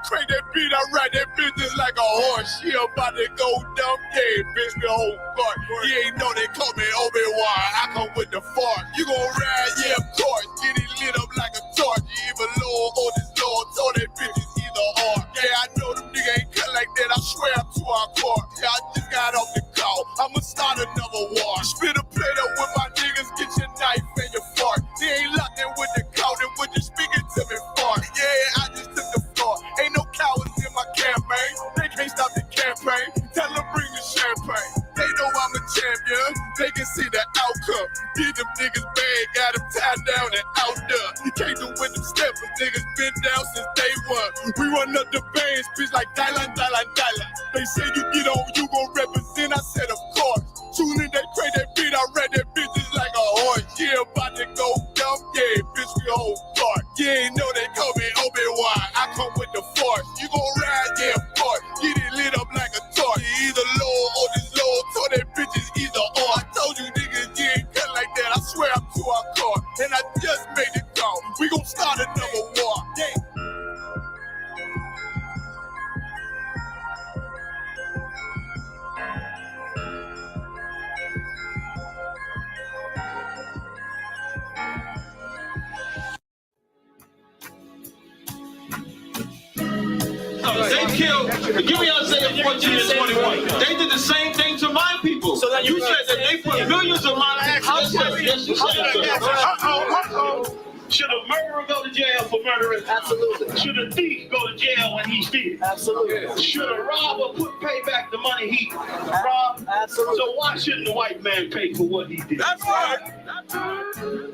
crank that beat, I ride that bitch just like a horse. She about to go dumb, yeah, bitch, the whole court. You ain't know they call me Obi-Wan, I come with the fart. You gon' ride, yeah, of course, get it lit up like a torch. You even low on this Lord, so that bitch is either or. Yeah, I know them niggas ain't cut like that, I swear I'm to our court. Yeah, I just got off the call, I'ma start another war. Spit a plate up with my niggas, get your knife and your fork. They ain't locked in with the cow, then when you speaking to me fart. Yeah, I just took the floor, ain't no cowards in my campaign. They can't stop the campaign, tell them bring the champagne. They know I'm a champion, they can see the outcome. Get them niggas bad, got them tied down and out there. You can't do with them steppers, niggas been down since day one. We run up the bands, bitch like Dylan. They say you get on, you gon' represent, I said of course. Soon as they crank that beat, I read that bitch just like a horse. Yeah, about to go dumb, yeah, bitch, we whole part. Yeah, know they call me Obi-Wan, I come with the force. You gon' ride, yeah, of course. Get it lit up like a torch. You either low or this low, so that bitch is either or. I told you niggas, you ain't cut like that, I swear I'm to our car. And I just made it call, we gon' start another war. Yeah. They killed, give me Isaiah 14 and 21. They did the same thing to my people. So you said that they put millions of my actions. Should a murderer go to jail for murdering? Absolutely. Should a thief go to jail when he steals? Absolutely. Should a robber pay back the money he robbed? Absolutely. So why shouldn't the white man pay for what he did? That's right.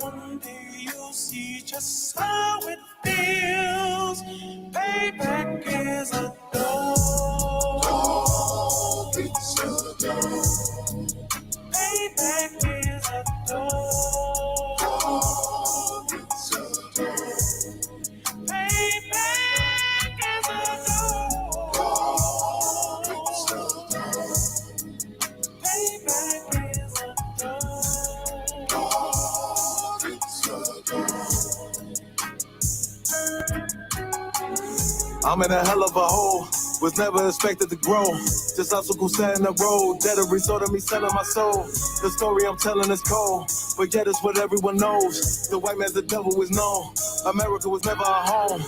One day you'll see just how it feels. Payback is a dog. It's a dog. Payback is a dog. It's a dog. Payback is a dog. It's a dog. Payback is a dog. It's a dog. I'm in a hell of a hole, was never expected to grow. Just obstacles set in the road, that a result of me selling my soul. The story I'm telling is cold, but yet it's what everyone knows. The white man's the devil is known. America was never a home,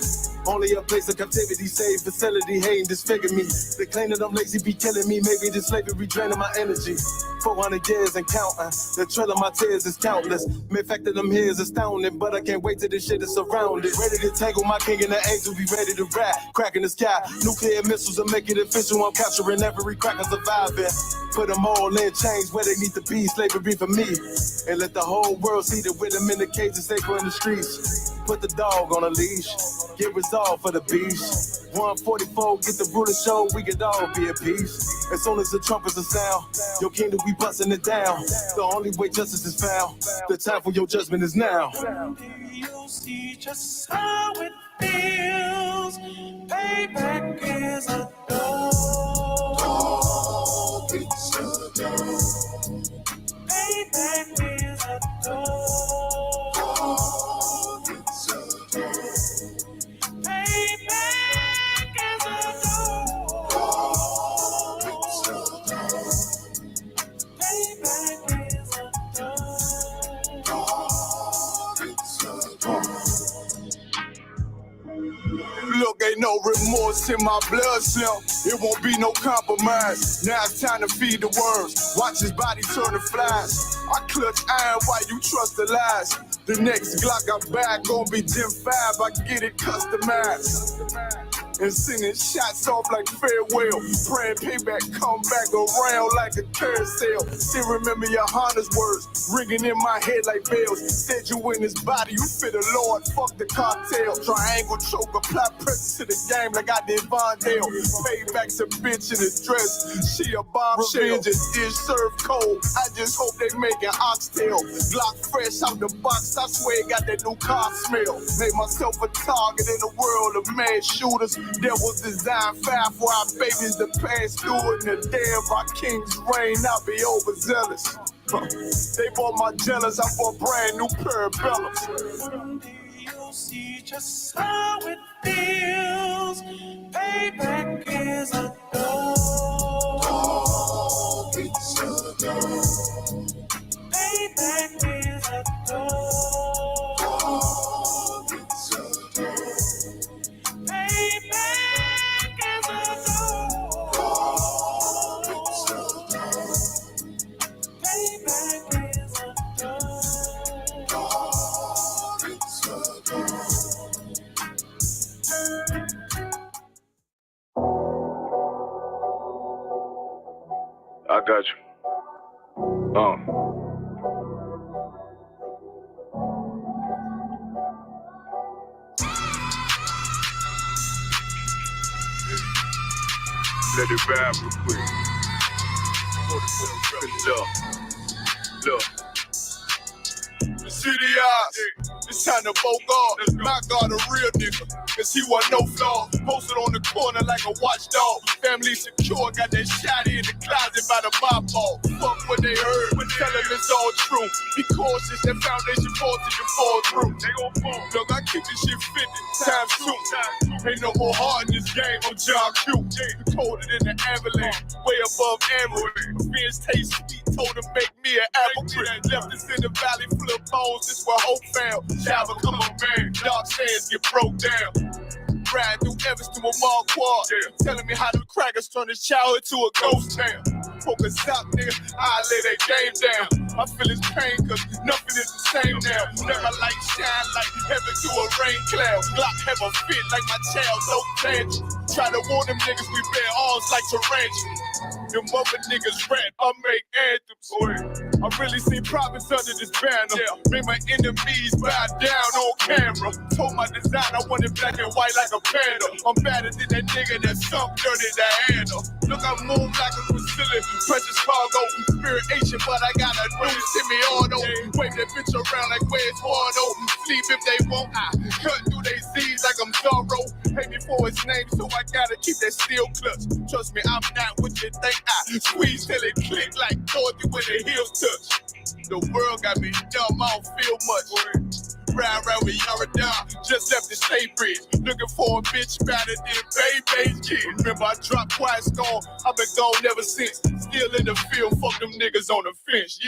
only a place of captivity, safe facility, hating, disfigure me. They claim that I'm lazy, be killing me. Maybe the slavery draining my energy. 400 years and counting, the trail of my tears is countless. The fact that I'm here is astounding, but I can't wait till this shit is surrounded. Ready to tangle my king and the angel, be ready to rap. Crack in the sky, nuclear missiles will make it official. I'm capturing every crack and surviving. Put them all in chains where they need to be, slavery for me. And let the whole world see that with them in the cages, safer in the streets. Put the dog on a leash, get resolved for the beast. 144, get the ruler show, we could all be at peace. As soon as the trumpets are sound, your kingdom, we busting it down. The only way justice is found, the time for your judgment is now. You'll see just how it feels. Payback is a dog. It's a dog. Payback is a dog. It's a dog. Payback is a dog. It's a dog. Payback is a dog. It's a dog. Look, ain't no remorse in my blood cell. It won't be no compromise. Now it's time to feed the worms. Watch his body turn to flies. I clutch iron while you trust the lies. The next Glock I buy gon' be Gen 5. I get it customized. And sending shots off like farewell. Praying payback come back around like a carousel. Still remember your Honda's words ringing in my head like bells. Said you in his body, you fit the Lord, fuck the cartel. Triangle choke, apply pressure to the game like I did Vondale. Payback's a bitch in his dress, she a bombshell. Revenge is served cold, I just hope they make an oxtail. Glock fresh out the box, I swear it got that new car smell. Made myself a target in the world of mad shooters. There was design 5 for our babies to pass through in the day of our king's reign. I'll be overzealous. They bought my jealous, I bought brand new parabellums. Someday you'll see just how it feels. I got you. Let it ride real quick. Look. The city eyes, it's time to vote God. My God, a real nigga, cause he wasn't no flaw. Posted on the corner like a watchdog. Family secure, got that shot in the closet by the mob ball. Fuck what they heard, but tell them it's all true. Be cautious, that foundation falls till you fall through. They gon' fall. Look, I keep this shit 50 times soon. Ain't no more heart in this game, I'm John Q. Colder than the avalanche, way above average. Beers taste sweet, told him make me an apple tree. Left us in the valley full of bones, this where hope found. Java, come on, man, dark sands get broke down. Riding through Evans to a mall quad, telling me how the crackers turn his childhood to a ghost town. Focus out, nigga, I lay that game down. I feel his pain, cause nothing is the same now. Let my light shine like heaven through a rain cloud. Glock have a fit like my child, no tangent. Try to warn them niggas, we bear arms like tarantulas. Them mother niggas rap, I make anthems. I really see prophets under this banner. Make my enemies bow down on camera. Told my design I wanted black and white like a panda. I'm better than that nigga that sunk dirty Diana. Look, I move like a Brazilian, precious cargo, spirit Asian, but I got a new semi-auto. Wave that bitch around like where's Wardo. Sleep if they won't, I cut through they Z's like I'm Zorro. Hate me for his name, so I gotta keep that steel clutch. Trust me, I'm not what you think. I squeeze till it click like Dorothy when the heels touch. The world got me dumb, I don't feel much. Ride around with Yaradon, just left the state bridge. Looking for a bitch better than baby kid. Remember I dropped Quiet Storm, I've been gone ever since. Still in the field, fuck them niggas on the fence,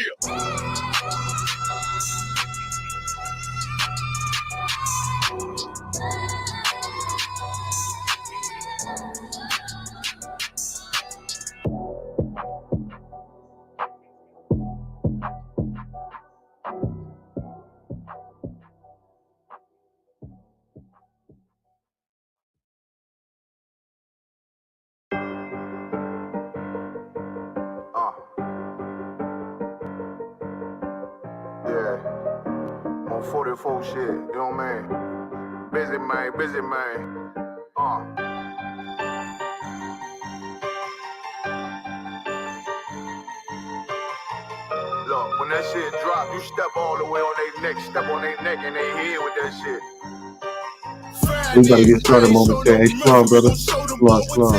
On 44 shit, you know what I mean? Busy man. Look, when that shit drop, you step all the way on their neck, step on their neck and they head with that shit. We gotta get started momentarily. Hey, come on, brother. Come on.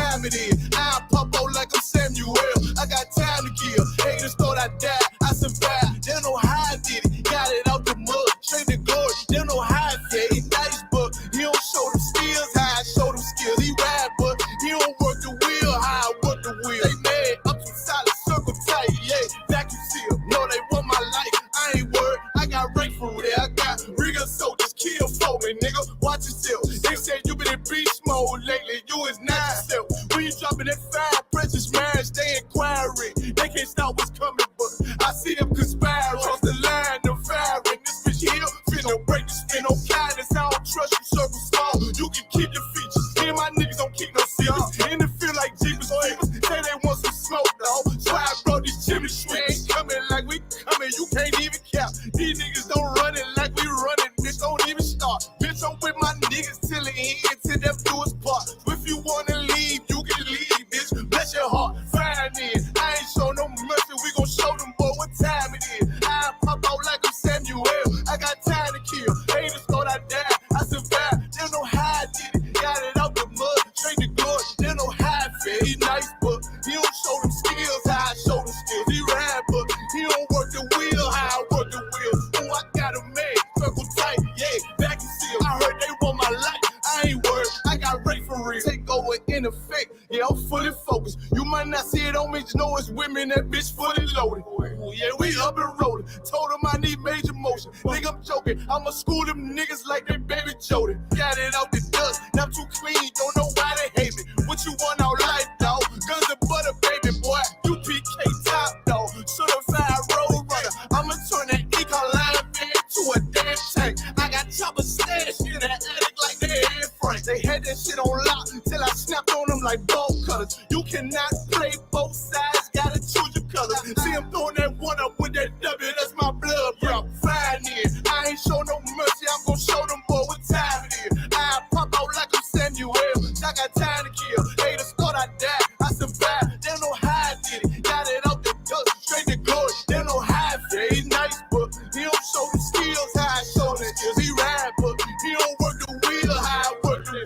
I pop out like I'm Samuel. I got time to kill. Haters thought I died. I survived. They don't know how I did it. Got it out the mud. Straight to glory. They don't know how I did it. Nice, but he don't show them skills. How I show them skills. He ride, but he don't work the wheel. How I work the wheel. They mad. Up to solid circle tight. Yeah, vacuum seal. No, they want my life. I ain't worried. I got rank for there. I got rigor soldiers. Kill for me, nigga. Watch yourself. They said you been in beast mode lately. You is not yourself. When you dropping that fire, precious marriage, they inquiring. They can't stop what's coming, but I see them conspiring. Cross the line, them firing. This bitch here, finna break the spin. No kindness, I don't trust you. Circle small, you can keep your features. Me and my niggas don't keep no secrets. And it feel like Jeepers Creepers. Say they want some smoke, dog. So I brought these chimney sweets. Coming like we coming, you can't even cap. These niggas don't run it like we running. Bitch, don't even start. Bitch, I'm with my niggas till the end, till them do us part. If you wanna leave, you can leave, bitch. Bless your heart, fine in. I ain't show no mercy, we gon' show them boy what time it is. I pop out like I'm Samuel. I got time to kill. Haters thought I died, I survived. They don't know how I did it. Got it out the mud, straight to glory. They don't know how I feel. He nice, but he don't show them skills. How I show them skills. He ride, but he don't work the wheel. How I work the wheel. Ooh, I got a man, circle tight, yeah, back and seal. I heard they want my life. I ain't worried, I got rate for real. Take over in effect, yeah, I'm fully focused. You might not see it on me, just know it's women, that bitch fully loaded. Ooh, yeah, we up and rolling. Told them I need major motion. Think I'm joking, I'ma school them niggas like they baby Jody. Got it out the dust, now I'm too clean, don't know why they hate me. What you want out life, dog? Guns and butter, baby boy. You PK top, dog. Certified road runner. I'ma turn that econ line man to a damn tank. I got choppers stashed in the attic like they Air Frank. They had that shit on lock till I snapped on them like bolt cutters. You cannot play both sides, gotta choose your colors. See him throwing that one up with that W, that's my blood, bro. Fine in. I ain't show no mercy, I'm gonna show them boy what time it is. I pop out like I'm Samuel, I got time to kill. Haters thought I died, I survived. They don't know how I did it. Got it out the dust, straight to glory. They don't know how I feel. He's nice, but he don't show the skills how I show the skills. He ride, but he don't work the wheel how I work the wheel.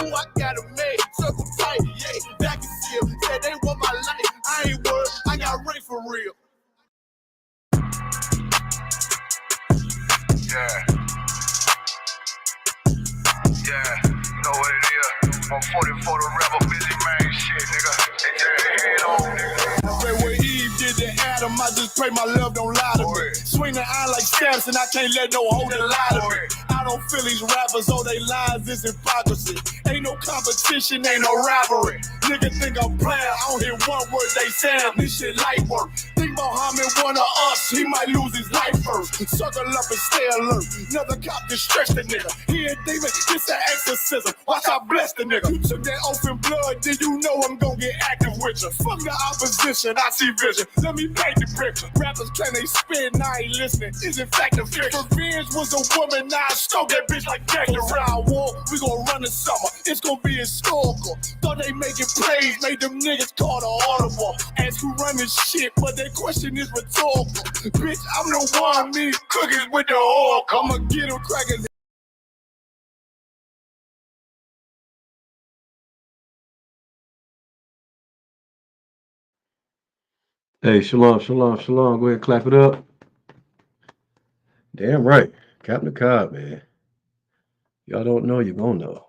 Ooh, I got a made, circle tight, yeah, back and still. Said they want my life, I ain't worried, I got Ray for real. Yeah. Yeah, you know what it is. 144 the rebel, busy man shit, nigga. They turn their head on, nigga. Pray what Eve did to Adam, I just pray my love don't lie to me. Swing the iron like Samson, I can't let no hoe that lie to me. I don't feel these rappers, all they lies is hypocrisy. Ain't no competition, ain't no rivalry. Nigga think I'm playing, I don't hear one word they saying, this shit light work. Think Muhammad one of us, he might lose his life first. Circle up and stay alert, another cop to stretch the nigga. He a demon, this an exorcism, watch I bless the nigga. You took that open blood, then you know I'm gonna get active with you. Fuck the opposition, I see vision, let me paint the picture. Rappers claim they spit, and I ain't listening, is in fact a fiction. Revenge was a woman, now I stroke that bitch like Dexter. Round war, we gon' run the summer, it's gon' be historical. Thought they making plays, made them niggas call the audible. Ask who run this shit, but that question is rhetorical. Bitch, I'm the one, me cookies with the oil. I'ma get them crackers. Hey, shalom, shalom, shalom. Go ahead and clap it up. Damn right. Captain Cobb, man. Y'all don't know, you're gonna know.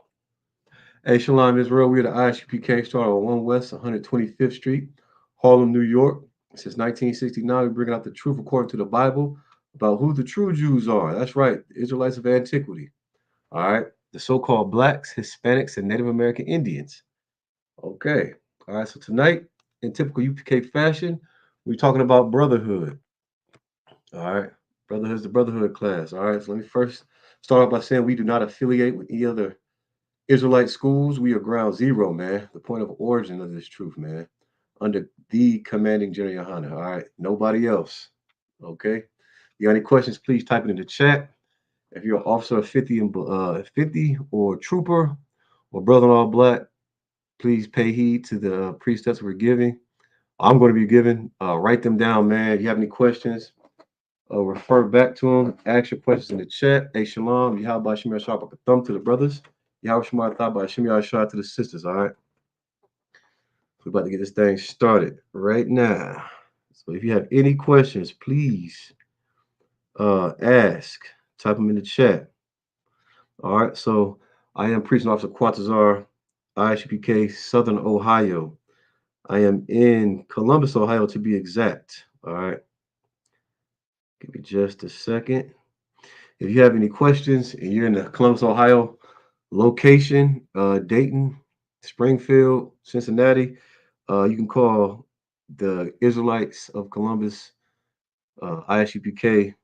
Hey, shalom, Israel. We're the ISUPK started on 1 West 125th Street, Harlem, New York. Since 1969, we're bringing out the truth according to the Bible about who the true Jews are. That's right, the Israelites of antiquity. All right, the so-called blacks, Hispanics, and Native American Indians. Okay. All right, so tonight, in typical UPK fashion, we're talking about brotherhood. All right. Brotherhood is the brotherhood class. All right. So let me first start off by saying we do not affiliate with any other Israelite schools. We are ground zero, man. The point of origin of this truth, man. Under the commanding General Yohana. All right. Nobody else. Okay. You got any questions, please type it in the chat. If you're an officer of 50 and 50 or trooper or brother in all black, please pay heed to the precepts we're giving. I'm going to be giving. Write them down, man. If you have any questions, refer back to them. Ask your questions in the chat. Hey, shalom. Yahweh Shemir Shah, a thumb to the brothers. Yahweh Shemar Thaba Shemir Shah to the sisters. All right. We're about to get this thing started right now. So if you have any questions, please ask. Type them in the chat. All right. So I am Preaching Officer Quatazar, ISUPK, Southern Ohio. I am in Columbus, Ohio, to be exact. All right. Give me just a second. If you have any questions and you're in the Columbus, Ohio location, Dayton, Springfield, Cincinnati, you can call the Israelites of Columbus, ISUPK,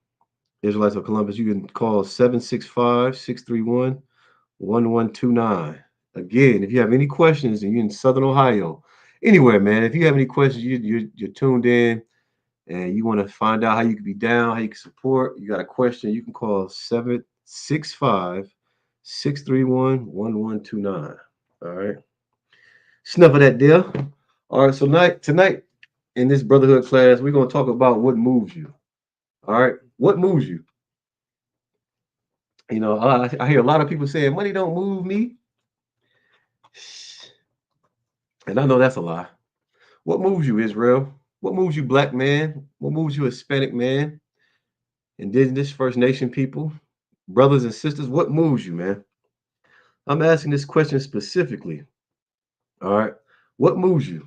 Israelites of Columbus. You can call 765-631-1129. Again, if you have any questions and you're in Southern Ohio, anywhere, man, if you have any questions, you're tuned in and you want to find out how you can be down, how you can support, you got a question, you can call 765-631-1129. All right. Snuff of that deal. All right. So tonight in this brotherhood class, we're going to talk about what moves you. All right. What moves you? You know, I hear a lot of people saying money don't move me. And I know that's a lie. What moves you, Israel? What moves you, black man? What moves you, Hispanic man? Indigenous First Nation people? Brothers and sisters, what moves you, man? I'm asking this question specifically. All right. What moves you?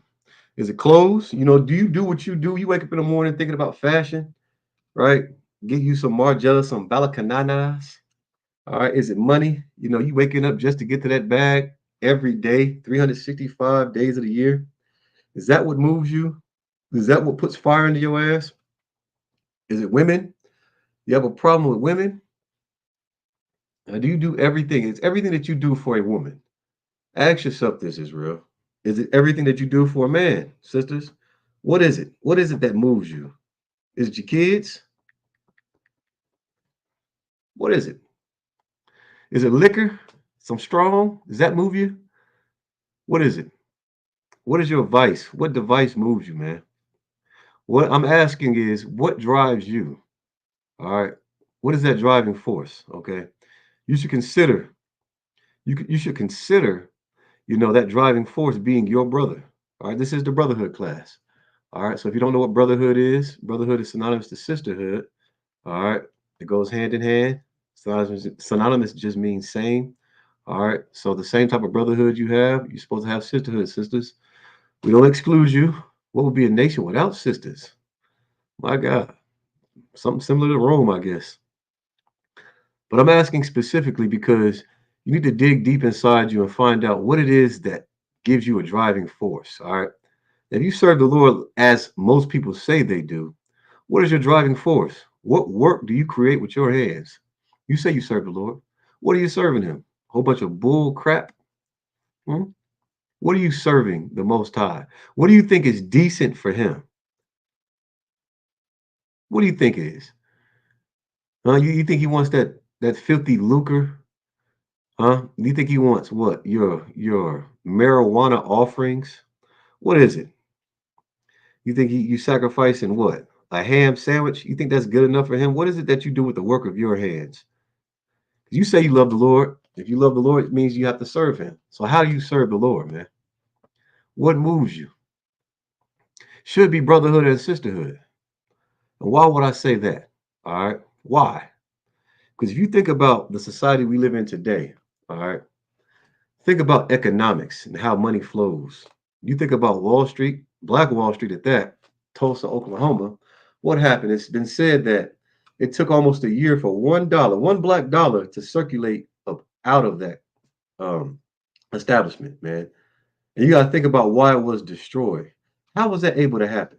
Is it clothes? You know, do you do what you do? You wake up in the morning thinking about fashion, right? Get you some Margiela, some balacananas. All right. Is it money? You know, you waking up just to get to that bag every day, 365 days of the year. Is that what moves you? Is that what puts fire into your ass? Is it women? You have a problem with women? Do you do everything? It's everything that you do for a woman. Ask yourself this, Israel. Is it everything that you do for a man, sisters? What is it? What is it that moves you? Is it your kids? What is it? Is it liquor? Some strong? Does that move you? What is it? What is your vice? What device moves you, man? What I'm asking is, what drives you? All right. What is that driving force? Okay. You should consider, you should consider, that driving force being your brother. All right. This is the brotherhood class. All right. So if you don't know what brotherhood is synonymous to sisterhood. All right. It goes hand in hand. Synonymous just means same. All right. So the same type of brotherhood you have, you're supposed to have sisterhood, sisters. We don't exclude you. What would be a nation without sisters? My God. Something similar to Rome, I guess. But I'm asking specifically because you need to dig deep inside you and find out what it is that gives you a driving force. All right. If you serve the Lord as most people say they do, what is your driving force? What work do you create with your hands? You say you serve the Lord. What are you serving him? A whole bunch of bull crap? Hmm? What are you serving the Most High? What do you think is decent for him? What do you think it is? You think he wants that filthy lucre? Huh? You think he wants what? Your marijuana offerings? What is it? You think you sacrificing what? A ham sandwich? You think that's good enough for him? What is it that you do with the work of your hands? You say you love the Lord. If you love the Lord, it means you have to serve him. So how do you serve the Lord, man? What moves you? Should be brotherhood and sisterhood. And why would I say that? All right. Why? Because if you think about the society we live in today, all right, think about economics and how money flows. You think about Wall Street, Black Wall Street at that, Tulsa, Oklahoma. What happened? It's been said that it took almost a year for $1, one black dollar, to circulate up out of that um, establishment, man. And you got to think about why it was destroyed. How was that able to happen?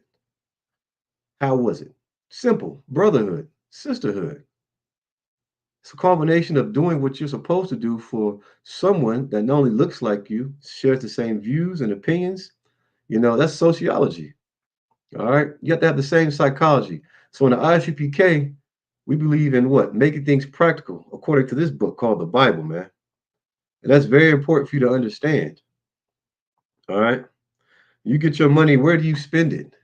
How was it? Simple: brotherhood, sisterhood. It's a combination of doing what you're supposed to do for someone that not only looks like you, shares the same views and opinions. That's sociology. All right. You have to have the same psychology. So in the ISUPK, we believe in what? Making things practical according to this book called the Bible, man. And that's very important for you to understand. All right. You get your money, where do you spend it?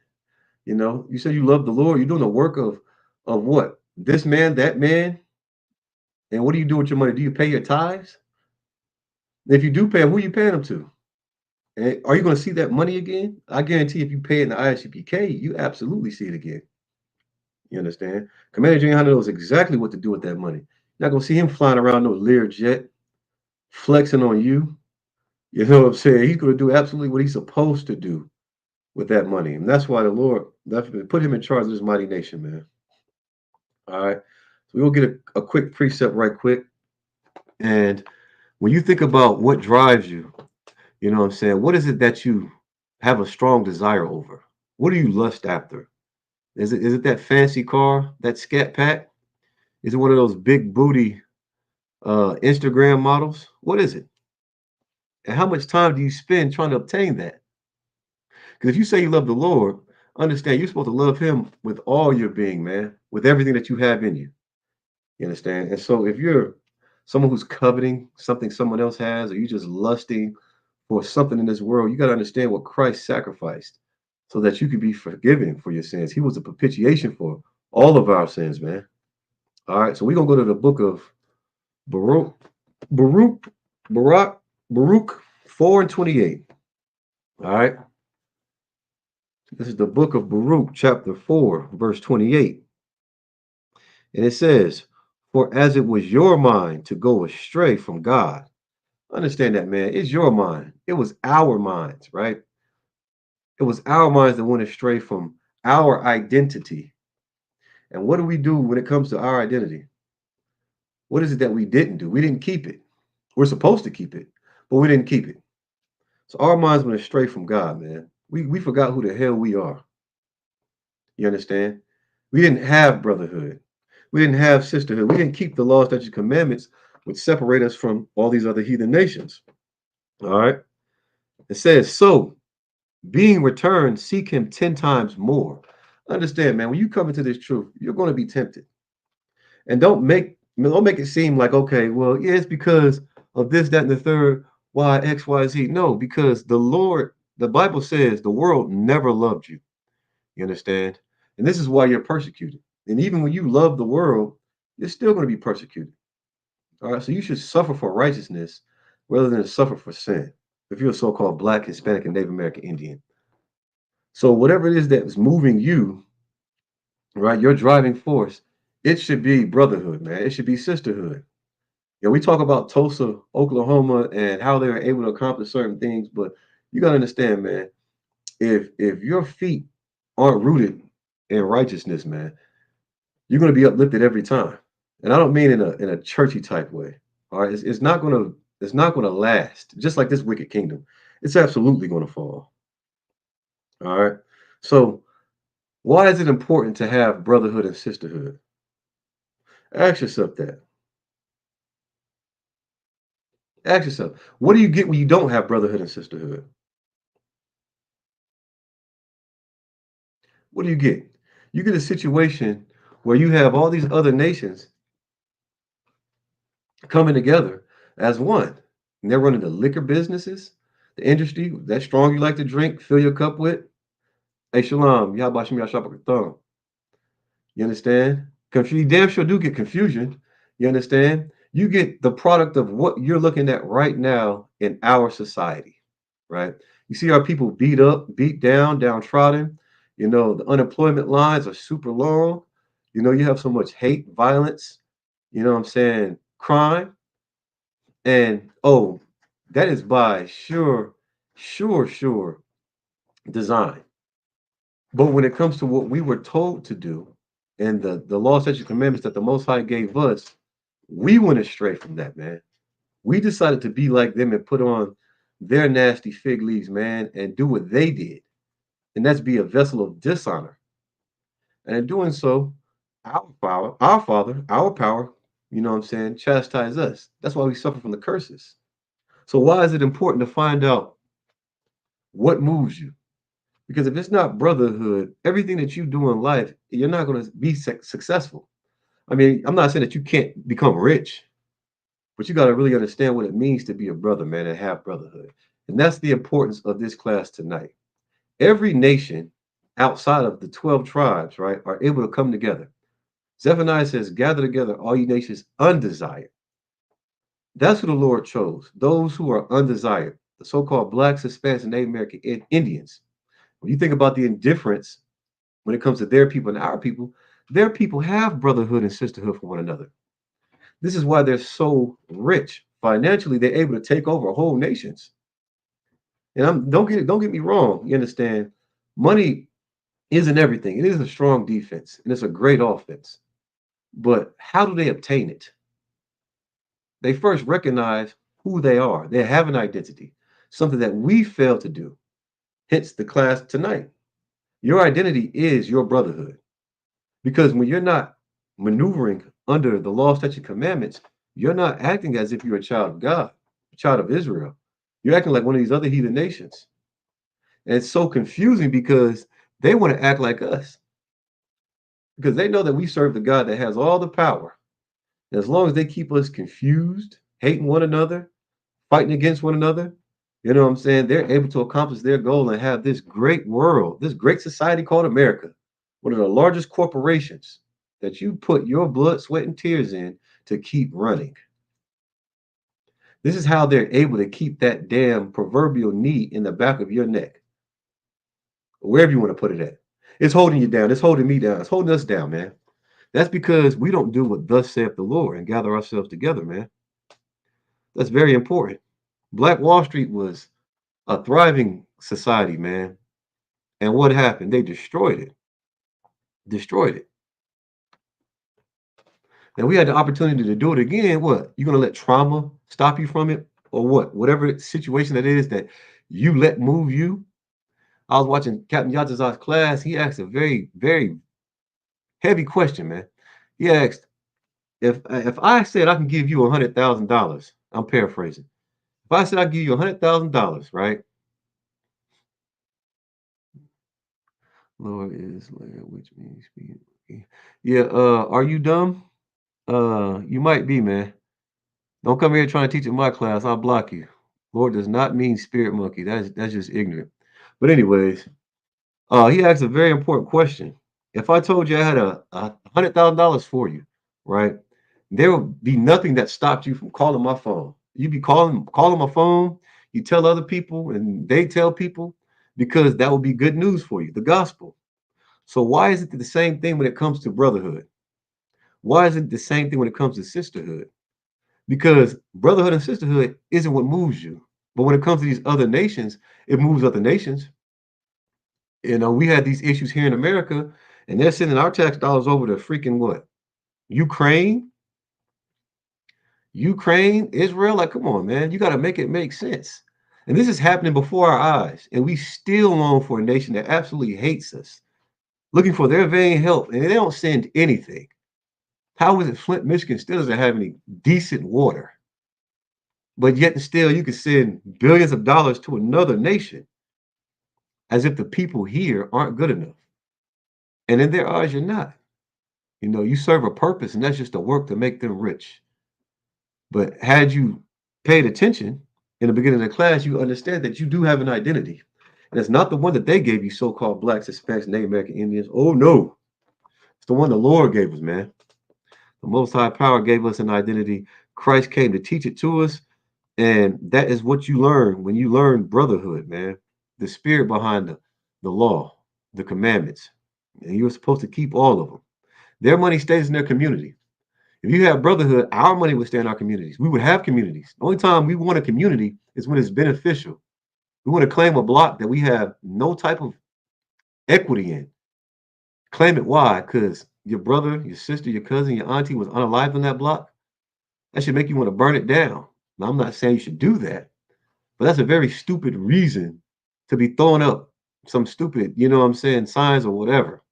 You say you love the Lord. You're doing the work of what? This man, that man. And what do you do with your money? Do you pay your tithes? If you do pay them, who you paying them to? And are you going to see that money again? I guarantee if you pay it in the ISUPK, you absolutely see it again. You understand? Commander Jane Hunter knows exactly what to do with that money. You're not going to see him flying around no Lear jet, flexing on you. You know what I'm saying? He's going to do absolutely what he's supposed to do with that money. And that's why the Lord put him in charge of this mighty nation, man. All right. So we'll get a quick precept right quick. And when you think about what drives you, you know what I'm saying? What is it that you have a strong desire over? What do you lust after? Is it that fancy car, that scat pack? Is it one of those big booty Instagram models? What is it? And how much time do you spend trying to obtain that? Because if you say you love the Lord, understand you're supposed to love him with all your being, man, with everything that you have in you. You understand? And so if you're someone who's coveting something someone else has, or you just lusting for something in this world, you got to understand what Christ sacrificed so that you could be forgiven for your sins. He was a propitiation for all of our sins, man. All right, so we're gonna go to the book of Baruch, Baruch, Baruch, Baruch 4 and 28. All right. This is the book of Baruch, chapter 4, verse 28. And it says, "For as it was your mind to go astray from God," understand that, man, it's your mind. It was our minds, right? It was our minds that went astray from our identity. And what do we do when it comes to our identity? What is it that we didn't do? We didn't keep it. We're supposed to keep it, but we didn't keep it. So our minds went astray from God, man. We forgot who the hell we are. You understand? We didn't have brotherhood. We didn't have sisterhood. We didn't keep the laws, statutes, commandments, which separate us from all these other heathen nations. All right. It says, so being returned, seek him 10 times more. Understand, man, when you come into this truth, you're going to be tempted. And don't make it seem like, okay, well, yeah, it's because of this, that, and the third, why X, Y, Z. No, because the Bible says the world never loved you. You understand? And this is why you're persecuted. And even when you love the world, you're still going to be persecuted. All right. So you should suffer for righteousness rather than suffer for sin. If you're a so-called Black, Hispanic, and Native American Indian. So whatever it is that is moving you, right, your driving force, it should be brotherhood, man. It should be sisterhood. Yeah, we talk about Tulsa, Oklahoma, and how they were able to accomplish certain things, but you gotta understand, man. If your feet aren't rooted in righteousness, man, you're gonna be uplifted every time. And I don't mean in a churchy type way. All right, it's not gonna last. Just like this wicked kingdom, it's absolutely gonna fall. All right. So why is it important to have brotherhood and sisterhood? Ask yourself that. Ask yourself, what do you get when you don't have brotherhood and sisterhood? What do you get? You get a situation where you have all these other nations coming together as one. And they're running the liquor businesses, the industry, that strong you like to drink, fill your cup with. Hey, shalom, yabashim yashapakatham. You understand? Because you damn sure do get confusion. You understand? You get the product of what you're looking at right now in our society, right? You see our people beat up, beat down, downtrodden. You know, the unemployment lines are super low. You know, you have so much hate, violence, you know what I'm saying, crime. And oh, that is by sure design. But when it comes to what we were told to do and the law, statutes, commandments that the Most High gave us, we went astray from that, man. We decided to be like them and put on their nasty fig leaves, man, and do what they did. And that's be a vessel of dishonor. And in doing so, our Father, our power, you know what I'm saying, chastise us. That's why we suffer from the curses. So why is it important to find out what moves you? Because if it's not brotherhood, everything that you do in life, you're not going to be successful. I mean, I'm not saying that you can't become rich, but you got to really understand what it means to be a brother, man, and have brotherhood. And that's the importance of this class tonight. Every nation outside of the 12 tribes, right, are able to come together. Zephaniah says, gather together all you nations undesired. That's who the Lord chose, those who are undesired, the so-called blacks, Hispanics, and Native American Indians. When you think about the indifference when it comes to their people have brotherhood and sisterhood for one another. This is why they're so rich. Financially, they're able to take over whole nations. And don't get me wrong, you understand? Money isn't everything. It is a strong defense and it's a great offense. But how do they obtain it? They first recognize who they are. They have an identity, something that we fail to do. Hence the class tonight. Your identity is your brotherhood. Because when you're not maneuvering under the law, statutes, and commandments, you're not acting as if you're a child of God, a child of Israel. You're acting like one of these other heathen nations. And it's so confusing because they want to act like us. Because they know that we serve the God that has all the power. And as long as they keep us confused, hating one another, fighting against one another, you know what I'm saying? They're able to accomplish their goal and have this great world, this great society called America, one of the largest corporations that you put your blood, sweat, and tears in to keep running. This is how they're able to keep that damn proverbial knee in the back of your neck, wherever you want to put it at. It's holding you down. It's holding me down. It's holding us down, man. That's because we don't do what thus saith the Lord and gather ourselves together, man. That's very important. Black Wall Street was a thriving society, man. And what happened? They destroyed it. Destroyed it. And we had the opportunity to do it again. What? You're gonna let trauma stop you from it? Or what? Whatever situation that is that you let move you. I was watching Captain Yatazar's class. He asked a very heavy question, man. He asked, if I said I can give you $100,000, I'm paraphrasing. If I said I give you $100,000, right? Lord is land, which means speed. Yeah, are you dumb? You might be, man. Don't come here trying to teach in my class. I'll block you. Lord does not mean spirit monkey. That's just ignorant. But anyways, he asked a very important question. If I told you I had a $100,000 for you, right? There would be nothing that stopped you from calling my phone. You'd be calling my phone. You tell other people, and they tell people because that would be good news for you, the gospel. So why is it the same thing when it comes to brotherhood? Why is it the same thing when it comes to sisterhood? Because brotherhood and sisterhood isn't what moves you. But when it comes to these other nations, it moves other nations. You know, we had these issues here in America, and they're sending our tax dollars over to freaking what? Ukraine, Israel. Like, come on, man. You got to make it make sense. And this is happening before our eyes. And we still long for a nation that absolutely hates us, looking for their vain help. And they don't send anything. How is it Flint, Michigan still doesn't have any decent water? But yet and still you can send billions of dollars to another nation as if the people here aren't good enough. And in their eyes, you're not. You know, you serve a purpose, and that's just to work to make them rich. But had you paid attention in the beginning of the class, you understand that you do have an identity. And it's not the one that they gave you, so-called blacks, Hispanics, Native American Indians. Oh no. It's the one the Lord gave us, man. The Most High Power gave us an identity. Christ came to teach it to us. And that is what you learn when you learn brotherhood, man. The spirit behind the law, the commandments. And you're supposed to keep all of them. Their money stays in their community. If you have brotherhood, our money would stay in our communities. We would have communities. The only time we want a community is when it's beneficial. We want to claim a block that we have no type of equity in. Claim it. Why? Because your brother, your sister, your cousin, your auntie was unalived on that block. That should make you want to burn it down. Now, I'm not saying you should do that, but that's a very stupid reason to be throwing up some stupid, you know what I'm saying, signs or whatever.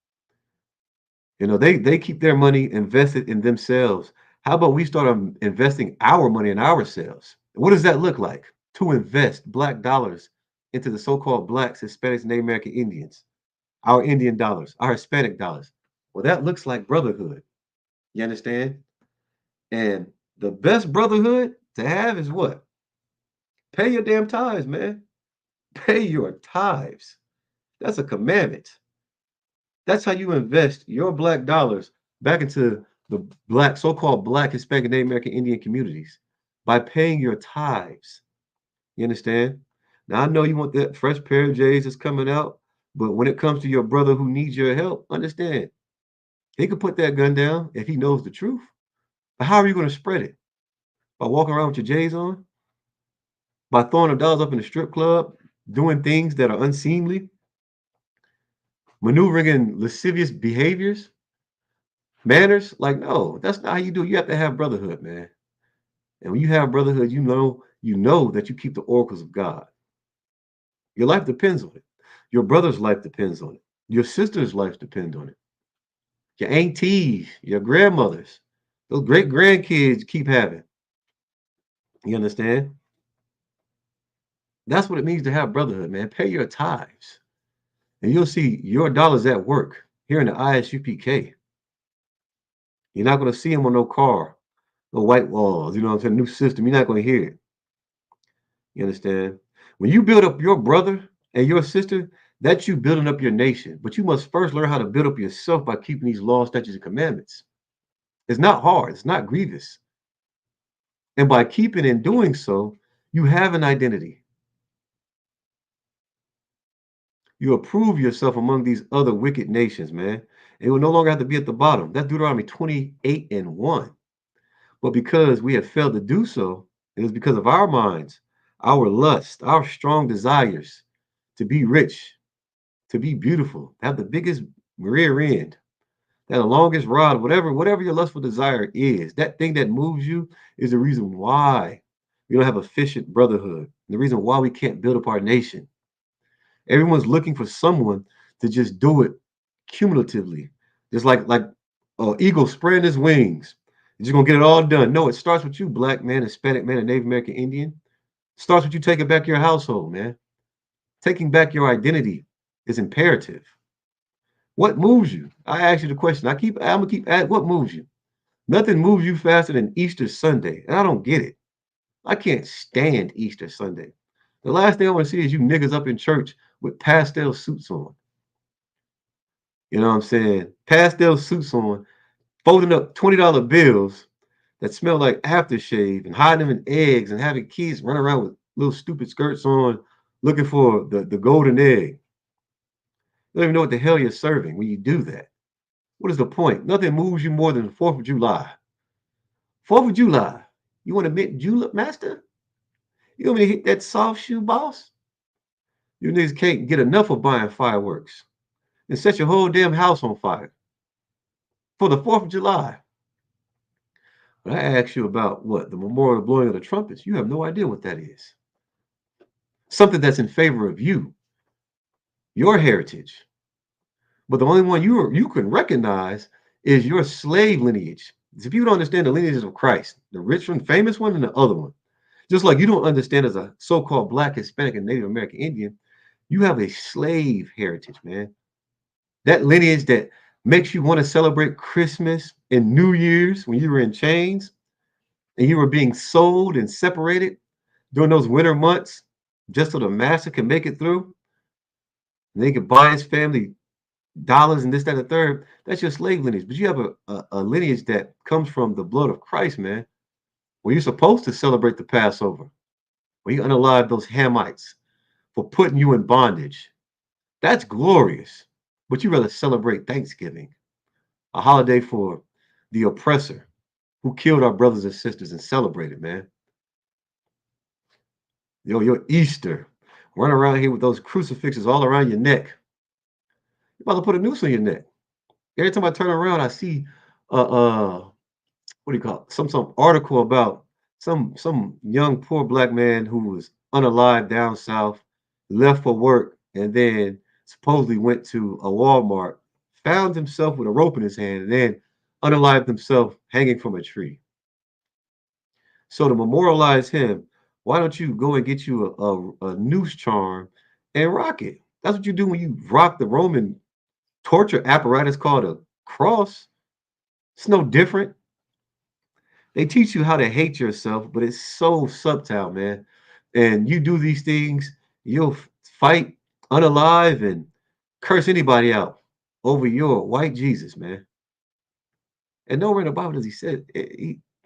You know, they keep their money invested in themselves. How about we start investing our money in ourselves? What does that look like? To invest black dollars into the so-called blacks, Hispanics, Native American Indians, our Indian dollars, our Hispanic dollars. Well, that looks like brotherhood. You understand? And the best brotherhood to have is what? Pay your damn tithes, man. Pay your tithes. That's a commandment. That's how you invest your black dollars back into the black, so-called black, Hispanic, Native American Indian communities by paying your tithes. You understand? Now I know you want that fresh pair of J's that's coming out, but when it comes to your brother who needs your help, understand he could put that gun down if he knows the truth. But how are you going to spread it? By walking around with your J's on? By throwing them dollars up in the strip club, doing things that are unseemly, maneuvering in lascivious behaviors, manners? Like, no, that's not how you do it. You have to have brotherhood, man. And when you have brotherhood, you know that you keep the oracles of God. Your life depends on it. Your brother's life depends on it. Your sister's life depends on it. Your aunties, your grandmothers, those great grandkids keep having. You understand? That's what it means to have brotherhood, man. Pay your tithes, and you'll see your dollars at work here in the ISUPK. You're not going to see them on no car, no white walls. You know what I'm saying? New system. You're not going to hear it. You understand? When you build up your brother and your sister, that's you building up your nation. But you must first learn how to build up yourself by keeping these laws, statutes, and commandments. It's not hard. It's not grievous. And by keeping and doing so, you have an identity. You approve yourself among these other wicked nations, man. It will no longer have to be at the bottom. That's Deuteronomy 28:1. But because we have failed to do so, it is because of our minds, our lust, our strong desires to be rich, to be beautiful, to have the biggest rear end, that the longest rod, whatever your lustful desire is, that thing that moves you is the reason why we don't have efficient brotherhood, the reason why we can't build up our nation. Everyone's looking for someone to just do it cumulatively, just like eagle spreading his wings. You're just gonna get it all done. No, it starts with you, black man, Hispanic man, and Native American Indian. Starts with you taking back your household, man. Taking back your identity is imperative. What moves you? I ask you the question. I'm gonna keep at what moves you? Nothing moves you faster than Easter Sunday. And I don't get it. I can't stand Easter Sunday. The last thing I want to see is you niggas up in church with pastel suits on. You know what I'm saying? Pastel suits on, folding up $20 bills that smell like aftershave and hiding them in eggs and having kids run around with little stupid skirts on looking for the golden egg. You don't even know what the hell you're serving when you do that. What is the point? Nothing moves you more than the 4th of July. 4th of July. You want to admit Julep Master? You want me to hit that soft shoe boss? You niggas can't get enough of buying fireworks and set your whole damn house on fire for the 4th of July. But I asked you about what? The memorial blowing of the trumpets. You have no idea what that is. Something that's in favor of you, your heritage. But the only one you can recognize is your slave lineage. If you don't understand the lineages of Christ, the rich one, famous one, and the other one, just like you don't understand as a so-called Black, Hispanic, and Native American Indian, you have a slave heritage, man. That lineage that makes you want to celebrate Christmas and New Year's when you were in chains and you were being sold and separated during those winter months just so the master can make it through. And they could buy his family dollars and this, that, and the third. That's your slave lineage. But you have a lineage that comes from the blood of Christ, man. Where you're supposed to celebrate the Passover, where you unalive those Hamites for putting you in bondage. That's glorious. But you rather celebrate Thanksgiving, a holiday for the oppressor who killed our brothers and sisters and celebrated, man. Yo, your Easter, run around here with those crucifixes all around your neck. You're about to put a noose on your neck. Every time I turn around, I see what do you call it? Some article about some young poor black man who was unalived down south, left for work, and then supposedly went to a Walmart, found himself with a rope in his hand, and then unalived himself hanging from a tree. So to memorialize him, why don't you go and get you a noose charm and rock it? That's what you do when you rock the Roman torture apparatus called a cross. It's no different. They teach you how to hate yourself, but it's so subtle, man. And you do these things, you'll fight unalive and curse anybody out over your white Jesus, man. And nowhere in the Bible does he say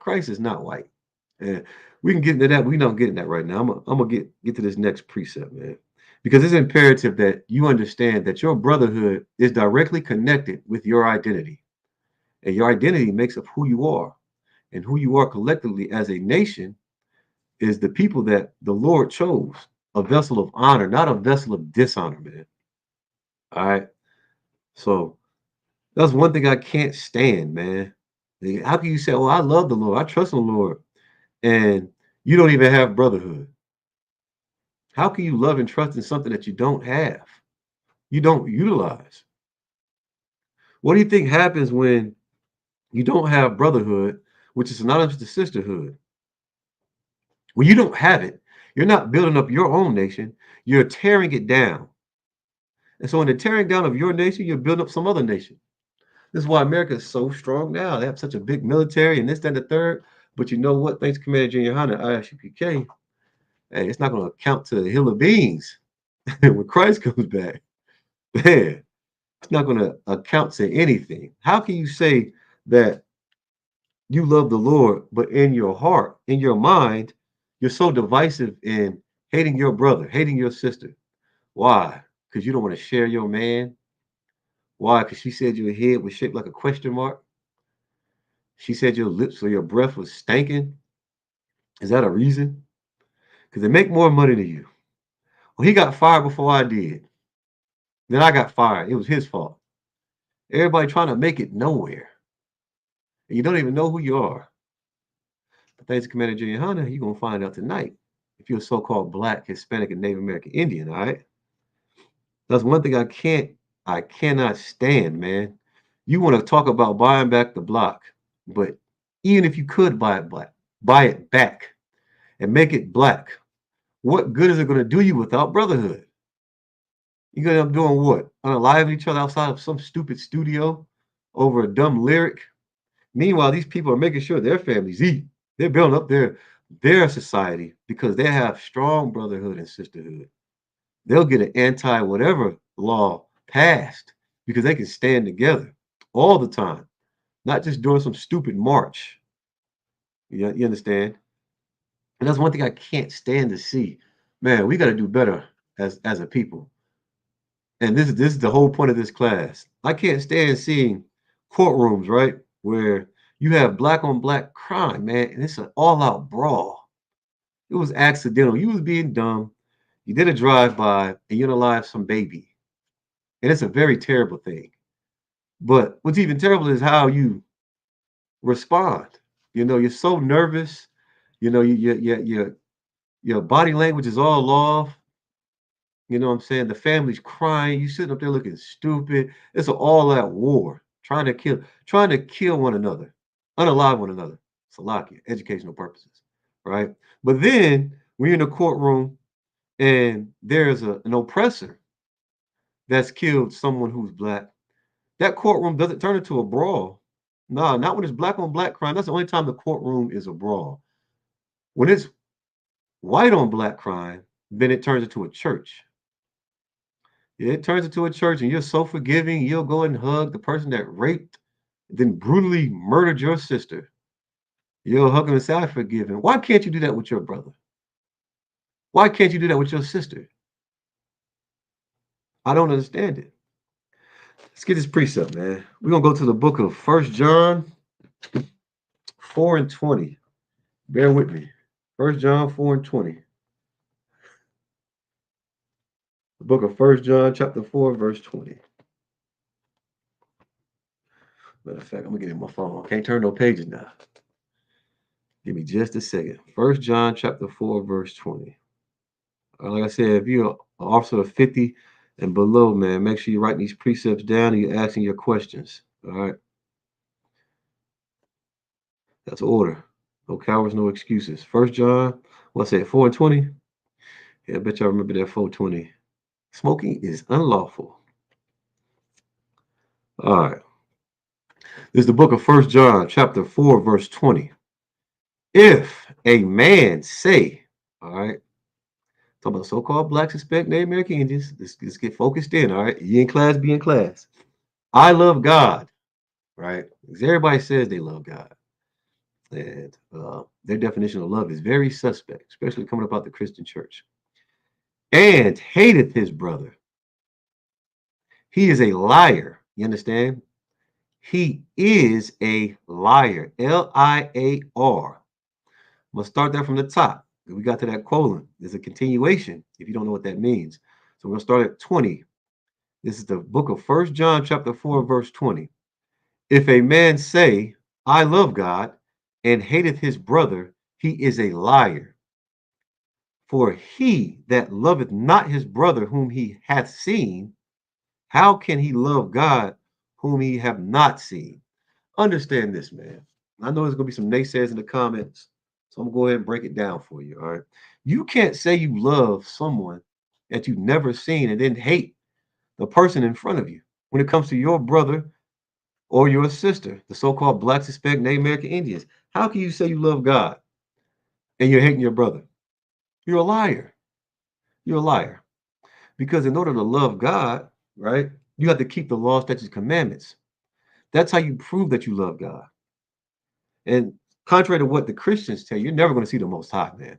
Christ is not white. And we can get into that. We don't get into that right now. I'm gonna get to this next precept, man. Because it's imperative that you understand that your brotherhood is directly connected with your identity. And your identity makes up who you are. And who you are collectively as a nation is the people that the Lord chose, a vessel of honor, not a vessel of dishonor, man. All right. So that's one thing I can't stand, man. How can you say, oh, I love the Lord, I trust in the Lord, and you don't even have brotherhood? How can you love and trust in something that you don't have? You don't utilize. What do you think happens when you don't have brotherhood, which is synonymous to sisterhood? When you don't have it, you're not building up your own nation, you're tearing it down. And so in the tearing down of your nation, you're building up some other nation. This is why America is so strong now. They have such a big military and this, that, and the third. But you know what? Thanks, Commander Junior Hunter, ISUPK. Hey, it's not going to count to the hill of beans when Christ comes back. Man, it's not going to account to anything. How can you say that you love the Lord, but in your heart, in your mind, you're so divisive in hating your brother, hating your sister? Why? Because you don't want to share your man? Why? Because she said your head was shaped like a question mark? She said your lips or your breath was stinking? Is that a reason? Because they make more money than you. Well, he got fired before I did. Then I got fired. It was his fault. Everybody trying to make it nowhere. And you don't even know who you are. But thanks to Commander Junior Hunter, you're going to find out tonight if you're a so-called Black, Hispanic, and Native American Indian, all right? That's one thing I cannot stand, man. You want to talk about buying back the block, but even if you could buy it back and make it black, What good is it going to do you without brotherhood? You're going to end up doing what? Unaliving each other outside of some stupid studio over a dumb lyric? Meanwhile, these people are making sure their families eat. They're building up their society because they have strong brotherhood and sisterhood. They'll get an anti whatever law passed because they can stand together all the time, not just doing some stupid march. You understand? And that's one thing I can't stand to see. Man, we got to do better as a people. And this is the whole point of this class. I can't stand seeing courtrooms, right, where you have black on black crime, man, and it's an all out brawl. It was accidental. You was being dumb. You did a drive by and you unalived some baby, and it's a very terrible thing. But what's even terrible is how you respond. You're so nervous. Your body language is all off. You know what I'm saying? The family's crying. You sitting up there looking stupid. It's an all-out war, trying to kill one another, unalive one another. Salakia, educational purposes, right? But then we're in a courtroom and there's an oppressor that's killed someone who's black. That courtroom doesn't turn into a brawl. No, not when it's black on black crime. That's the only time the courtroom is a brawl. When it's white on black crime, then it turns into a church. It turns into a church, and you're so forgiving, you'll go and hug the person that raped, then brutally murdered your sister. You'll hug him and say, I forgive him. Why can't you do that with your brother? Why can't you do that with your sister? I don't understand it. Let's get this precept, man. We're going to go to the book of 1 John 4 and 20. Bear with me. 1 John 4 and 20. The book of 1 John chapter 4, verse 20. Matter of fact, I'm going to get in my phone. I can't turn no pages now. Give me just a second. 1 John chapter 4, verse 20. Like I said, if you're an officer of 50 and below, man, make sure you write these precepts down and you're asking your questions. All right. That's order. No cowards, no excuses. 1 John, what's that, 4 and 20? Yeah, I bet y'all remember that 420. Smoking is unlawful. All right. This is the book of 1 John, chapter 4, verse 20. If a man say, all right, talking about so-called blacks, Hispanic, Native American Indians, let's get focused in, all right? You in class, be in class. I love God, right? Because everybody says they love God. And their definition of love is very suspect, especially coming about the Christian church. And hateth his brother. He is a liar. You understand? He is a liar. Liar. I'm going to start that from the top. We got to that colon. There's a continuation if you don't know what that means. So we're going to start at 20. This is the book of 1 John chapter 4, verse 20. If a man say, I love God, and hateth his brother, he is a liar. For he that loveth not his brother whom he hath seen, how can he love God whom he have not seen? Understand this, man. I know there's going to be some naysayers in the comments, so I'm going to go ahead and break it down for you, all right? You can't say you love someone that you've never seen and then hate the person in front of you when it comes to your brother or your sister, the so-called blacks, Hispanic, Native American Indians. How can you say you love God and you're hating your brother? You're a liar. You're a liar. Because in order to love God, right, you have to keep the law, statutes, commandments. That's how you prove that you love God. And contrary to what the Christians tell you, you're never going to see the Most High, man.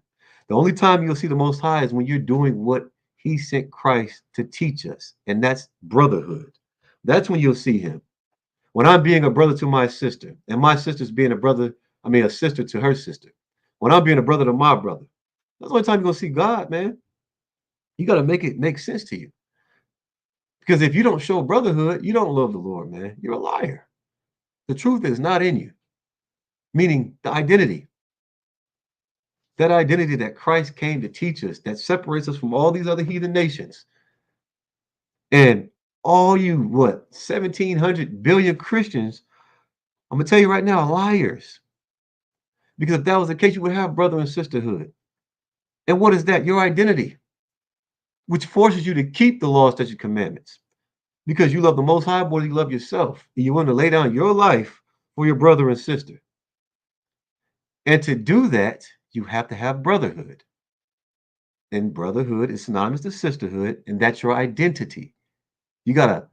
The only time you'll see the Most High is when you're doing what He sent Christ to teach us, and that's brotherhood. That's when you'll see Him. When I'm being a brother to my sister, and my sister's being a sister to her sister. When I'm being a brother to my brother, that's the only time you're going to see God, man. You got to make it make sense to you. Because if you don't show brotherhood, you don't love the Lord, man. You're a liar. The truth is not in you, meaning the identity. That identity that Christ came to teach us, that separates us from all these other heathen nations. And all you, 1,700 billion Christians, I'm going to tell you right now, are liars. Because if that was the case, you would have brother and sisterhood. And what is that? Your identity, which forces you to keep the law, statutes, and commandments. Because you love the Most High more than you love yourself. And you want to lay down your life for your brother and sister. And to do that, you have to have brotherhood. And brotherhood is synonymous to sisterhood, and that's your identity. You got to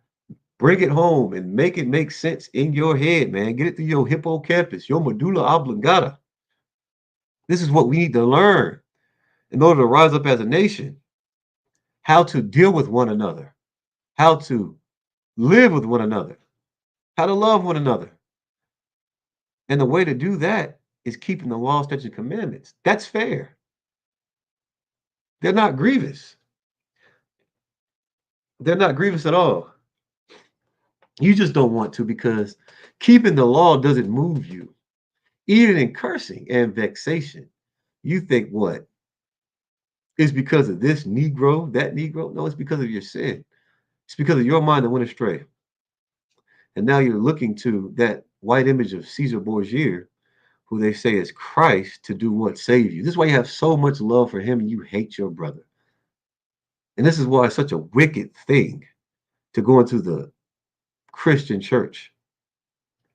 bring it home and make it make sense in your head, man. Get it through your hippocampus, your medulla oblongata. This is what we need to learn in order to rise up as a nation, how to deal with one another, how to live with one another, how to love one another. And the way to do that is keeping the law, statutes, and commandments. That's fair. They're not grievous. They're not grievous at all. You just don't want to because keeping the law doesn't move you. Even in cursing and vexation, you think what? It's because of this Negro, that Negro? No, it's because of your sin. It's because of your mind that went astray. And now you're looking to that white image of Caesar Borgia, who they say is Christ, to do what? Save you. This is why you have so much love for him and you hate your brother. And this is why it's such a wicked thing to go into the Christian church.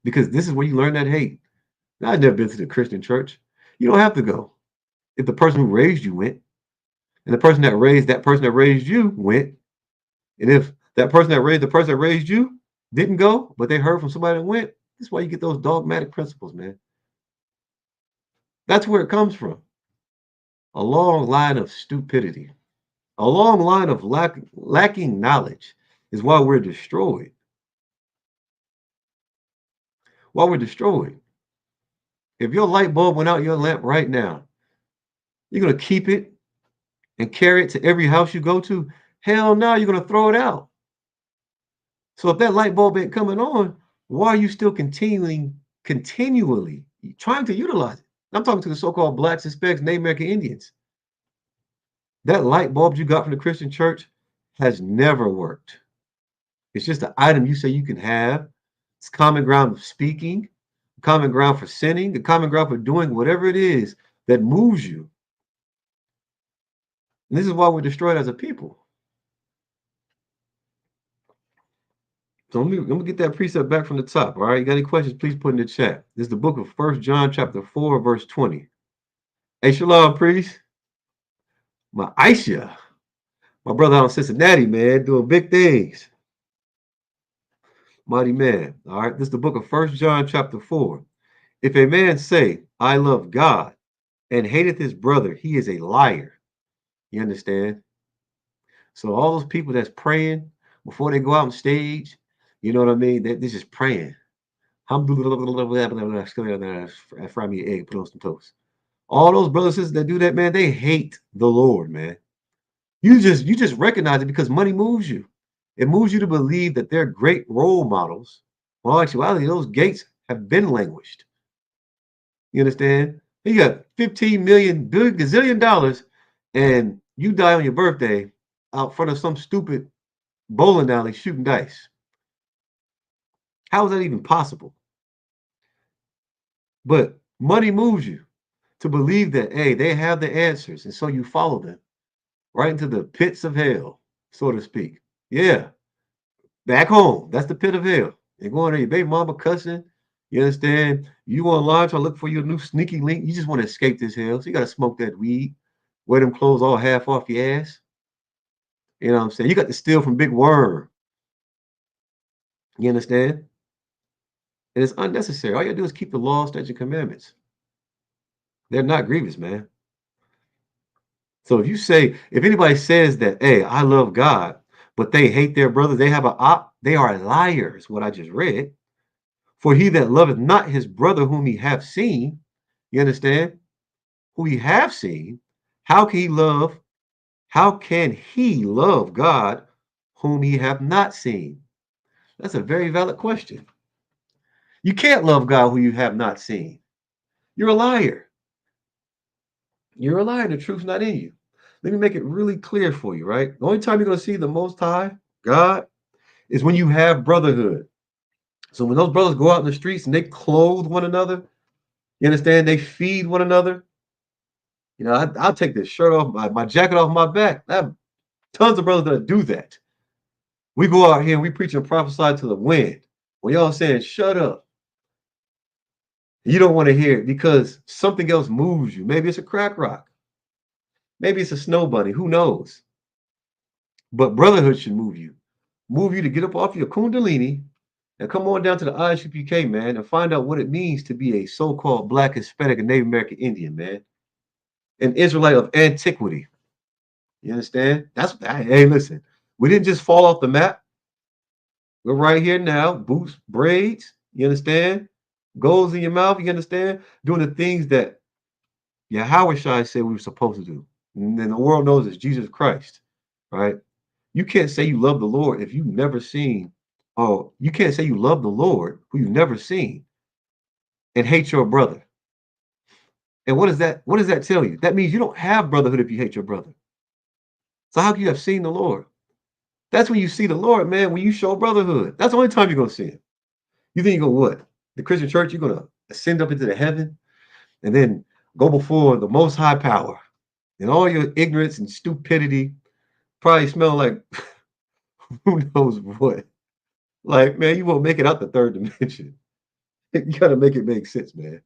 Because this is where you learn that hate. Now, I've never been to the Christian church. You don't have to go. If the person who raised you went, and the person that raised you went, and if that person that raised the person that raised you didn't go, but they heard from somebody that went, that's why you get those dogmatic principles, man. That's where it comes from. A long line of stupidity, a long line of lacking knowledge is why we're destroyed. Why we're destroyed. If your light bulb went out your lamp right now, you're going to keep it and carry it to every house you go to? Hell no, you're going to throw it out. So if that light bulb ain't coming on, why are you still continually trying to utilize it? I'm talking to the so-called blacks, Hispanics, Native American Indians. That light bulb you got from the Christian church has never worked. It's just an item you say you can have. It's common ground of speaking, common ground for sinning, the common ground for doing whatever it is that moves you. And this is why we're destroyed as a people. So let me get that precept back from the top. All right. You got any questions? Please put in the chat. This is the book of 1 John, chapter 4, verse 20. Hey, shalom, priest. My Aisha, my brother out in Cincinnati, man, doing big things. Mighty man. All right. This is the book of 1 John, chapter 4. If a man say, I love God, and hateth his brother, he is a liar. You understand? So all those people that's praying before they go out on stage, you know what I mean? They're just praying. Fry me an egg, put on some toast. All those brothers and sisters that do that, man, they hate the Lord, man. You just recognize it because money moves you. It moves you to believe that they're great role models. Well, actuality, those gates have been languished. You understand? You got 15 million gazillion dollars, and you die on your birthday out front of some stupid bowling alley shooting dice. How is that even possible? But money moves you to believe that, hey, they have the answers, and so you follow them right into the pits of hell, so to speak. Yeah, back home, that's the pit of hell. You're going there, your baby mama cussing. You understand? You online trying to look for your new sneaky link. You just want to escape this hell, so you got to smoke that weed, wear them clothes all half off your ass. You know what I'm saying? You got to steal from Big Worm. You understand? And it's unnecessary. All you gotta do is keep the law, statutes, and commandments. They're not grievous, man. So if anybody says that, hey, I love God, but they hate their brother, they have they are liars, what I just read. For he that loveth not his brother whom he hath seen, you understand? Who he have seen, how can he love God whom he have not seen? That's a very valid question. You can't love God who you have not seen. You're a liar. You're a liar. The truth's not in you. Let me make it really clear for you, right? The only time you're going to see the Most High, God, is when you have brotherhood. So when those brothers go out in the streets and they clothe one another, you understand? They feed one another. You know, I'll take this shirt off, my jacket off my back. I have tons of brothers that do that. We go out here and we preach and prophesy to the wind. When y'all saying, shut up, you don't want to hear it because something else moves you. Maybe it's a crack rock. Maybe it's a snow bunny. Who knows? But brotherhood should move you. Move you to get up off your kundalini and come on down to the ISUPK, man, and find out what it means to be a so-called Black, Hispanic, and Native American Indian, man. An Israelite of antiquity. You understand? Hey, listen, we didn't just fall off the map. We're right here now. Boots, braids, you understand? Goals in your mouth, you understand? Doing the things that Yahweh Shai said we were supposed to do. And then the world knows it's Jesus Christ, right? You can't say you love the Lord if you've never seen, oh, you can't say you love the Lord who you've never seen and hate your brother. And what does that tell you? That means you don't have brotherhood if you hate your brother. So how can you have seen the Lord? That's when you see the Lord, man, when you show brotherhood. That's the only time you're going to see him. You think you're going to what? The Christian church, you're going to ascend up into the heaven and then go before the most high power and all your ignorance and stupidity probably smell like who knows what. Like, man, you won't make it out the third dimension. You got to make it make sense, man.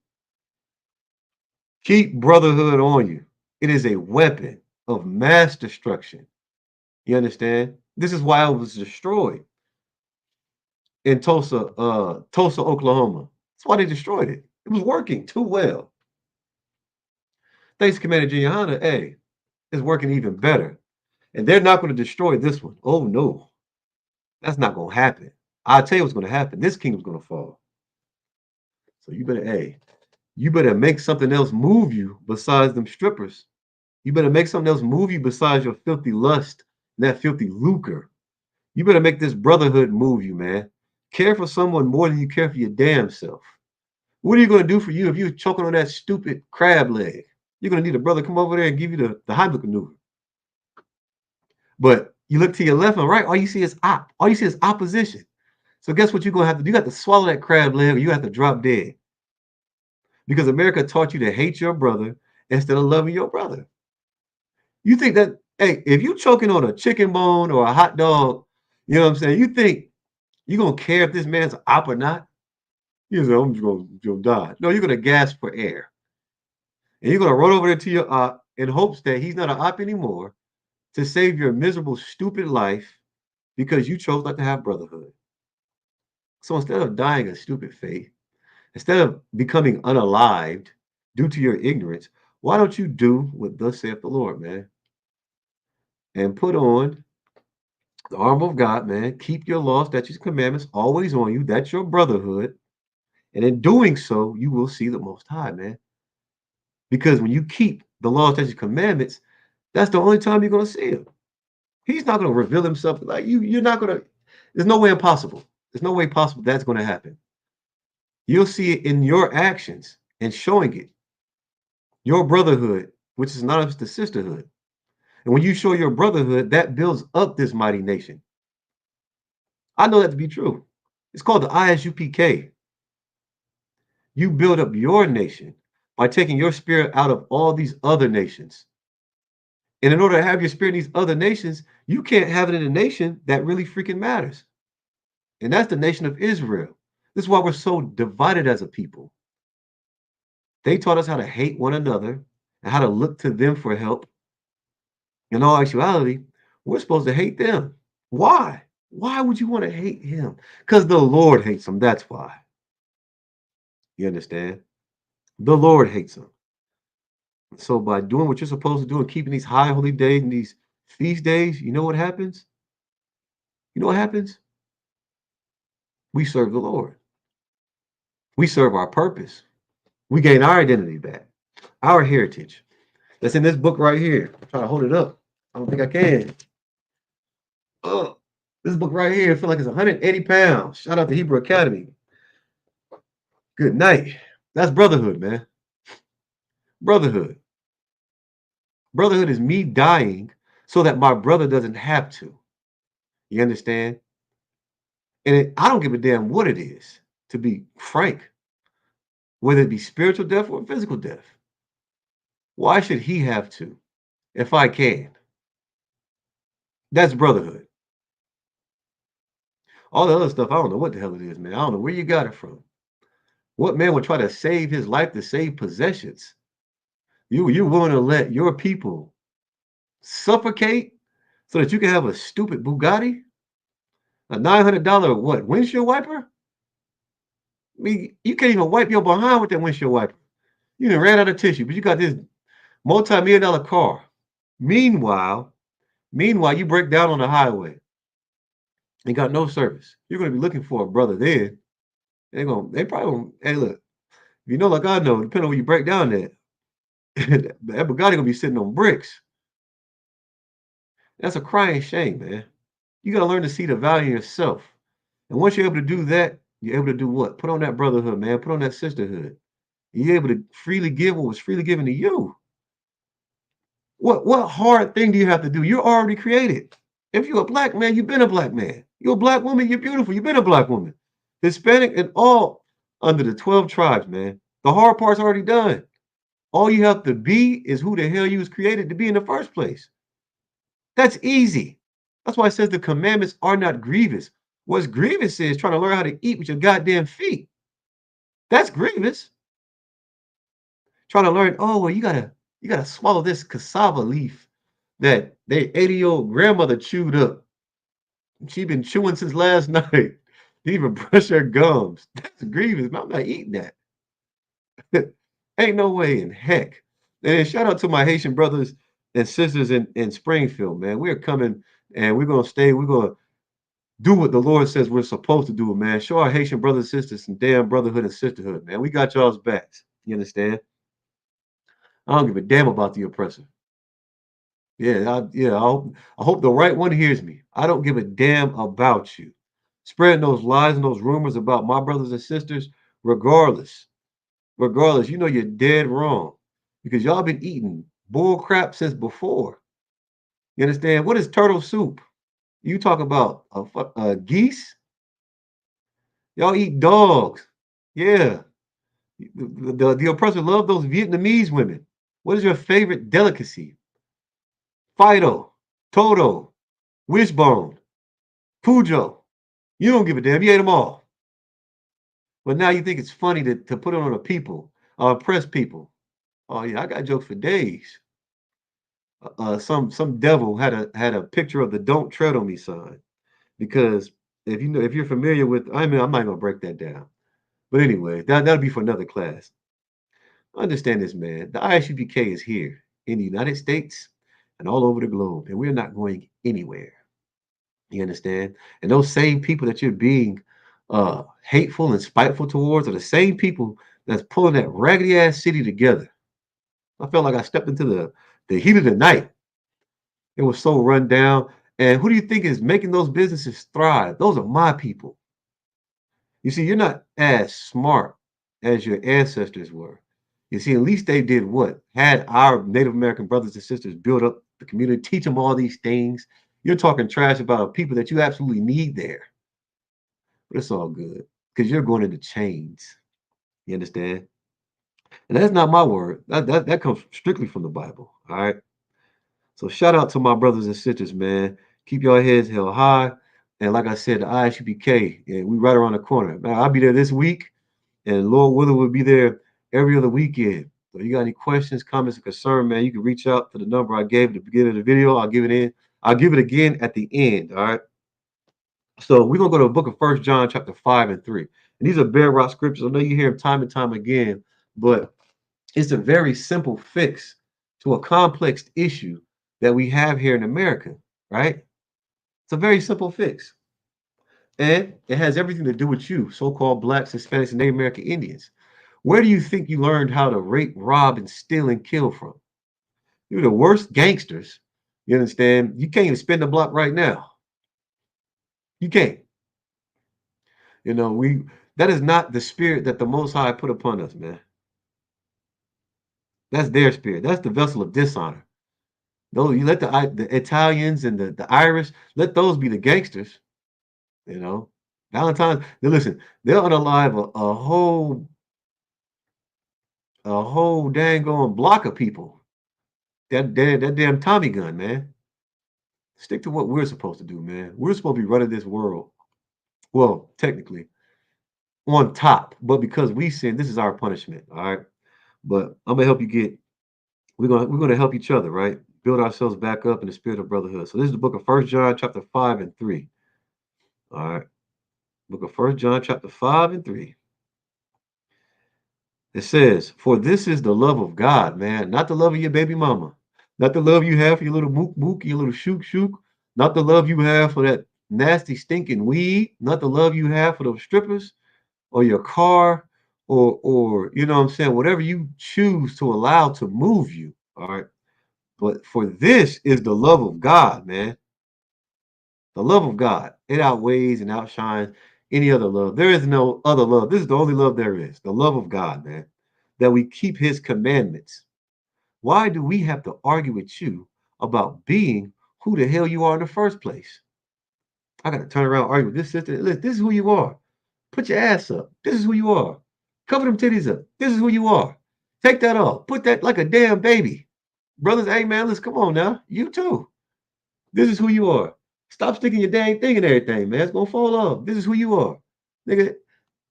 Keep brotherhood on you. It is a weapon of mass destruction. You understand? This is why I was destroyed in Tulsa, Oklahoma. That's why they destroyed it. It was working too well. Thanks, Commander Gianna. Hey, it's working even better. And they're not going to destroy this one. Oh, no. That's not going to happen. I'll tell you what's going to happen. This kingdom's going to fall. So you better make something else move you besides them strippers. You better make something else move you besides your filthy lust and that filthy lucre. You better make this brotherhood move you, man. Care for someone more than you care for your damn self. What are you going to do for you if you're choking on that stupid crab leg? You're going to need a brother come over there and give you the Heimlich maneuver. But you look to your left and right, all you see is opposition. So guess what you're going to have to do? You have to swallow that crab leg or you have to drop dead. Because America taught you to hate your brother instead of loving your brother. You think that, hey, if you're choking on a chicken bone or a hot dog, you know what I'm saying? You think you're going to care if this man's op or not? You say, I'm just going to die. No, you're going to gasp for air. And you're going to run over there to your op in hopes that he's not an op anymore to save your miserable, stupid life because you chose not to have brotherhood. So instead of dying a stupid fate, instead of becoming unalived due to your ignorance, why don't you do what thus saith the Lord, man? And put on the armor of God, man. Keep your law, statutes, commandments always on you. That's your brotherhood. And in doing so, you will see the Most High, man. Because when you keep the law, statutes, commandments, that's the only time you're going to see him. He's not going to reveal himself like you. You're not going to. There's no way impossible. There's no way possible that's going to happen. You'll see it in your actions and showing it. Your brotherhood, which is synonymous to sisterhood. And when you show your brotherhood, that builds up this mighty nation. I know that to be true. It's called the ISUPK. You build up your nation by taking your spirit out of all these other nations. And in order to have your spirit in these other nations, you can't have it in a nation that really freaking matters. And that's the nation of Israel. This is why we're so divided as a people. They taught us how to hate one another and how to look to them for help. In all actuality, we're supposed to hate them. Why? Why would you want to hate him? Because the Lord hates him. That's why. You understand? The Lord hates him. So by doing what you're supposed to do and keeping these high holy days and these feast days, you know what happens? You know what happens? We serve the Lord. We serve our purpose. We gain our identity back, our heritage. That's in this book right here. I'm trying to hold it up. I don't think I can. Oh, this book right here, I feel like it's 180 pounds. Shout out to Hebrew Academy. Good night. That's brotherhood, man. Brotherhood. Brotherhood is me dying so that my brother doesn't have to. You understand? And I don't give a damn what it is, to be frank, whether it be spiritual death or physical death. Why should he have to if I can? That's brotherhood. All the other stuff, I don't know what the hell it is, man. I don't know where you got it from. What man would try to save his life to save possessions? You're willing to let your people suffocate so that you can have a stupid Bugatti? A $900 what windshield wiper? I mean, you can't even wipe your behind with that windshield wiper. You done ran out of tissue, but you got this multi-million dollar car. Meanwhile, meanwhile, you break down on the highway and got no service. You're gonna be looking for a brother then. They probably gonna, hey look, you know, like I know, depending on where you break down that, that Bugatti gonna be sitting on bricks. That's a crying shame, man. You gotta learn to see the value in yourself. And once you're able to do that, you're able to do what? Put on that brotherhood, man. Put on that sisterhood. You're able to freely give what was freely given to you. What hard thing do you have to do? You're already created. If you're a black man, you've been a black man. You're a black woman, you're beautiful. You've been a black woman. Hispanic and all under the 12 tribes, man. The hard part's already done. All you have to be is who the hell you was created to be in the first place. That's easy. That's why it says the commandments are not grievous. What's grievous is trying to learn how to eat with your goddamn feet. That's grievous. Trying to learn, oh well, you gotta swallow this cassava leaf that their 80-year-old grandmother chewed up. She been chewing since last night. Didn't even brush her gums. That's grievous. I'm not eating that. Ain't no way in heck. And shout out to my Haitian brothers and sisters in Springfield, man. We're coming and we're gonna stay. We're gonna do what the Lord says we're supposed to do, man. Show our Haitian brothers and sisters some damn brotherhood and sisterhood, man. We got y'all's backs. You understand? I don't give a damn about the oppressor. I hope the right one hears me. I don't give a damn about you. Spreading those lies and those rumors about my brothers and sisters, regardless, regardless, you know you're dead wrong because y'all been eating bull crap since before. You understand? What is turtle soup? You talk about geese? Y'all eat dogs. Yeah. The oppressor love those Vietnamese women. What is your favorite delicacy? Fido, Toto, Wishbone, Pujo. You don't give a damn. You ate them all. But now you think it's funny to put it on a people, oppress people. Oh yeah, I got jokes for days. Some devil had a picture of the "Don't Tread on Me" sign because if you're familiar with, I mean, I'm not gonna break that down. But anyway, that'll be for another class. Understand this, man. The ISUPK is here in the United States and all over the globe, and we're not going anywhere. You understand? And those same people that you're being hateful and spiteful towards are the same people that's pulling that raggedy ass city together. I felt like I stepped into the heat of the night. It was so run down. And who do you think is making those businesses thrive? Those are my people. You see, you're not as smart as your ancestors were. You see, at least they did what? Had our Native American brothers and sisters build up the community, teach them all these things. You're talking trash about people that you absolutely need there. But it's all good because you're going into chains. You understand? And that's not my word. That comes strictly from the Bible. All right. So shout out to my brothers and sisters, man. Keep your heads held high. And like I said, the ISUPK, and we right around the corner. Man, I'll be there this week, and Lord willing, will be there every other weekend. So you got any questions, comments, or concern, man, you can reach out to the number I gave at the beginning of the video. I'll give it in. I'll give it again at the end. All right. So we're gonna go to the book of First John, chapter 5 and 3. And these are bedrock scriptures. I know you hear them time and time again, but it's a very simple fix to a complex issue that we have here in America, right? It's a very simple fix. And it has everything to do with you, so-called blacks, Hispanics, and Native American Indians. Where do you think you learned how to rape, rob, and steal and kill from? You're the worst gangsters. You understand? You can't even spin the block right now. You can't. You know, that is not the spirit that the Most High put upon us, man. That's their spirit. That's the vessel of dishonor. Those you let the Italians and the Irish, let those be the gangsters. You know, Valentine's. Now listen, they'll unalive a whole dang on block of people. that damn Tommy gun, man. Stick to what we're supposed to do, man. We're supposed to be running this world. Well, technically, on top, but because we sin, this is our punishment. All right. But I'm gonna help you get. We're gonna help each other, right? Build ourselves back up in the spirit of brotherhood. So this is the book of First John, chapter 5 and 3. All right. Book of First John, chapter 5 and 3. It says, "For this is the love of God, man, not the love of your baby mama, not the love you have for your little mook mook, your little shook shook, not the love you have for that nasty stinking weed, not the love you have for those strippers or your car, or you know what I'm saying, whatever you choose to allow to move you. All right. But for this is the love of God, man. The love of God. It outweighs and outshines any other love. There is no other love. This is the only love there is. The love of God, man. That we keep his commandments. Why do we have to argue with you about being who the hell you are in the first place? I got to turn around and argue with this sister. Listen, this is who you are. Put your ass up. This is who you are. Cover them titties up. This is who you are. Take that off. Put that like a damn baby. Brothers, hey man, let's come on now. You too. This is who you are. Stop sticking your dang thing in everything, man. It's gonna fall off. This is who you are. Nigga,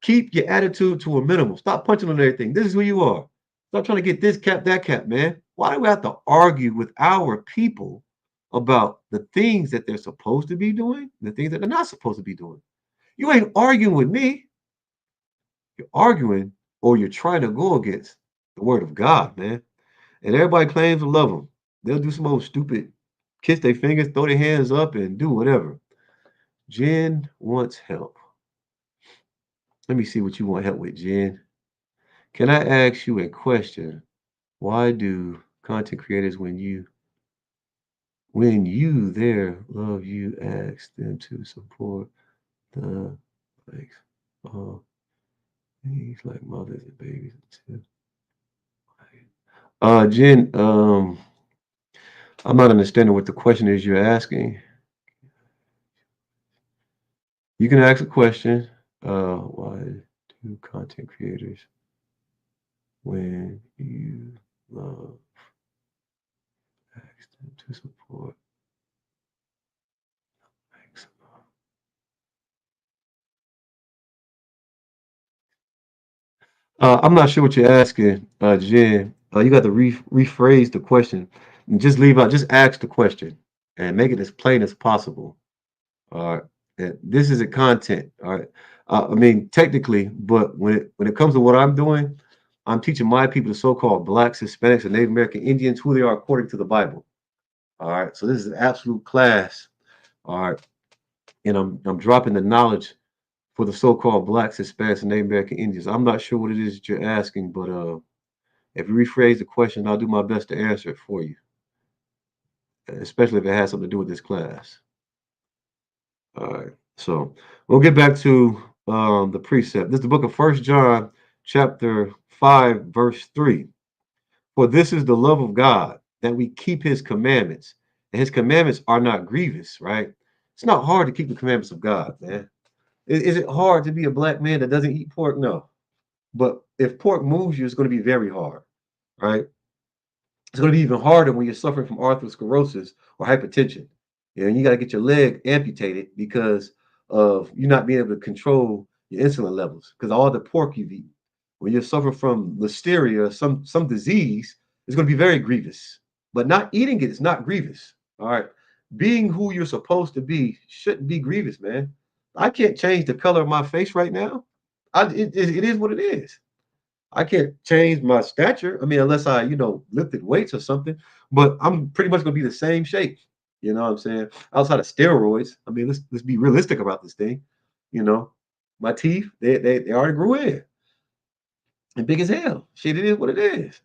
keep your attitude to a minimum. Stop punching on everything. This is who you are. Stop trying to get this cap, that cap, man. Why do we have to argue with our people about the things that they're supposed to be doing, the things that they're not supposed to be doing? You ain't arguing with me. You're arguing or you're trying to go against the word of God, man. And everybody claims to love them. They'll do some old stupid kiss their fingers, throw their hands up, and do whatever. Jen wants help. Let me see what you want help with, Jen. Can I ask you a question? Why do content creators, when you their love you, ask them to support the likes of things like mothers and babies too? Jen, I'm not understanding what the question is you're asking. You can ask a question. Why do content creators, when you love, ask them to support likes of- I'm not sure what you're asking, Jen. You got to rephrase the question. And just leave out, just ask the question and make it as plain as possible. All right. And this is a content. All right. I mean, technically, but when it comes to what I'm doing, I'm teaching my people, the so-called blacks, Hispanics, and Native American Indians, who they are according to the Bible. All right. So this is an absolute class. All right. And I'm dropping the knowledge for the so-called blacks, Hispanics, and Native American Indians. I'm not sure what it is that you're asking, but if you rephrase the question, I'll do my best to answer it for you, especially if it has something to do with this class. All right. So we'll get back to the precept. This is the book of First John, chapter 5, verse 3. For this is the love of God, that we keep his commandments. And his commandments are not grievous, right? It's not hard to keep the commandments of God, man. Is it hard to be a black man that doesn't eat pork? No. But if pork moves you, it's going to be very hard, right? It's going to be even harder when you're suffering from atherosclerosis or hypertension. And you got to get your leg amputated because of you not being able to control your insulin levels because all the pork you've eaten. When you're suffering from listeria, some disease, it's going to be very grievous. But not eating it is not grievous. All right. Being who you're supposed to be shouldn't be grievous, man. I can't change the color of my face right now. It is what it is. I can't change my stature. I mean, unless I, lifted weights or something, but I'm pretty much gonna be the same shape. You know what I'm saying? Outside of steroids. I mean, let's be realistic about this thing. You know, my teeth, they already grew in and big as hell. Shit, it is what it is.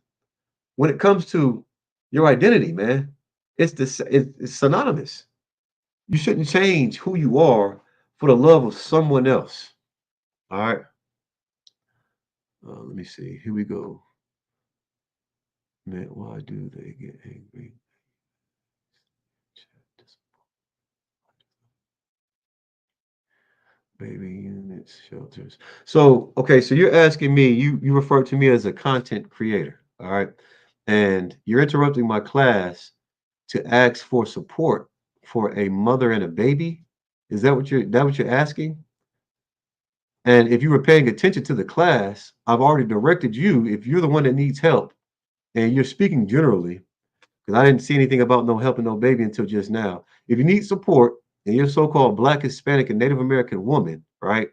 When it comes to your identity, man, it's synonymous. You shouldn't change who you are for the love of someone else. All right. Let me see. Here we go. Man, why do they get angry? Baby units, shelters. So, okay, so you're asking me, you refer to me as a content creator, all right? and you're interrupting my class to ask for support for a mother and a baby. Is that what you're asking? And if you were paying attention to the class, I've already directed you. If you're the one that needs help and you're speaking generally, because I didn't see anything about no helping no baby until just now. If you need support and you're a so-called Black, Hispanic, and Native American woman, right,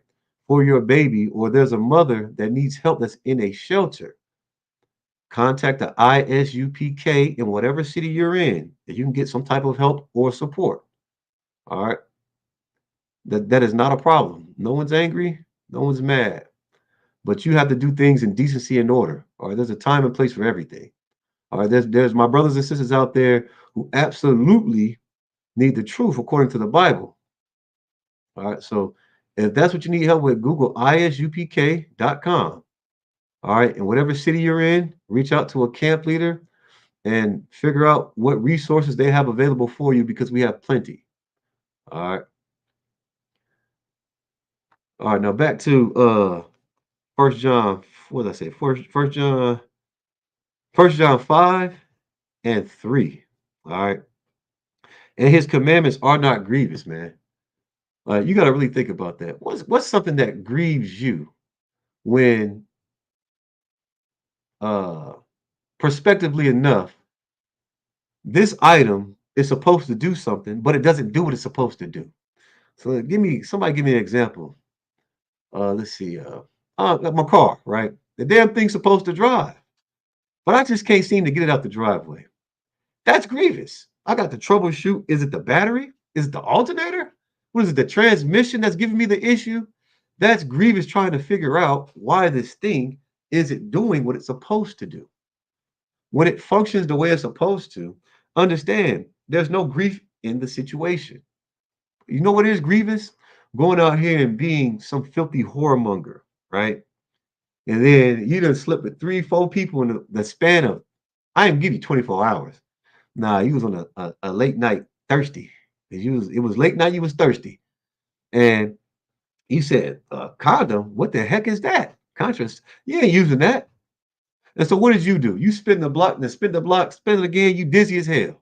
for your baby, or there's a mother that needs help that's in a shelter, contact the ISUPK in whatever city you're in, that you can get some type of help or support. All right. That is not a problem. No one's angry, no one's mad. But you have to do things in decency and order. All right. There's a time and place for everything. All right. There's my brothers and sisters out there who absolutely need the truth according to the Bible. All right. So if that's what you need help with, Google isupk.com. All right. In whatever city you're in, reach out to a camp leader and figure out what resources they have available for you because we have plenty. All right. All right. Now back to First John. What did I say? First John 5:3. All right. And his commandments are not grievous, man. You got to really think about that. What's something that grieves you when uh prospectively enough, this item is supposed to do something, but it doesn't do what it's supposed to do. So give me an example. Let's see. My car, right? The damn thing's supposed to drive, but I just can't seem to get it out the driveway. That's grievous. I got to troubleshoot. Is it the battery? Is it the alternator? What is it? The transmission that's giving me the issue? That's grievous trying to figure out why this thing isn't doing what it's supposed to do. When it functions the way it's supposed to, understand there's no grief in the situation. You know what is grievous? Going out here and being some filthy whoremonger, right? And then you done slept with three, four people in the span of, I didn't give you 24 hours. Nah, you was on a late night thirsty. It was late night, you was thirsty. And you said, condom, what the heck is that? Contrast, you ain't using that. And so what did you do? You spin the block, then spin the block, spin it again, you dizzy as hell.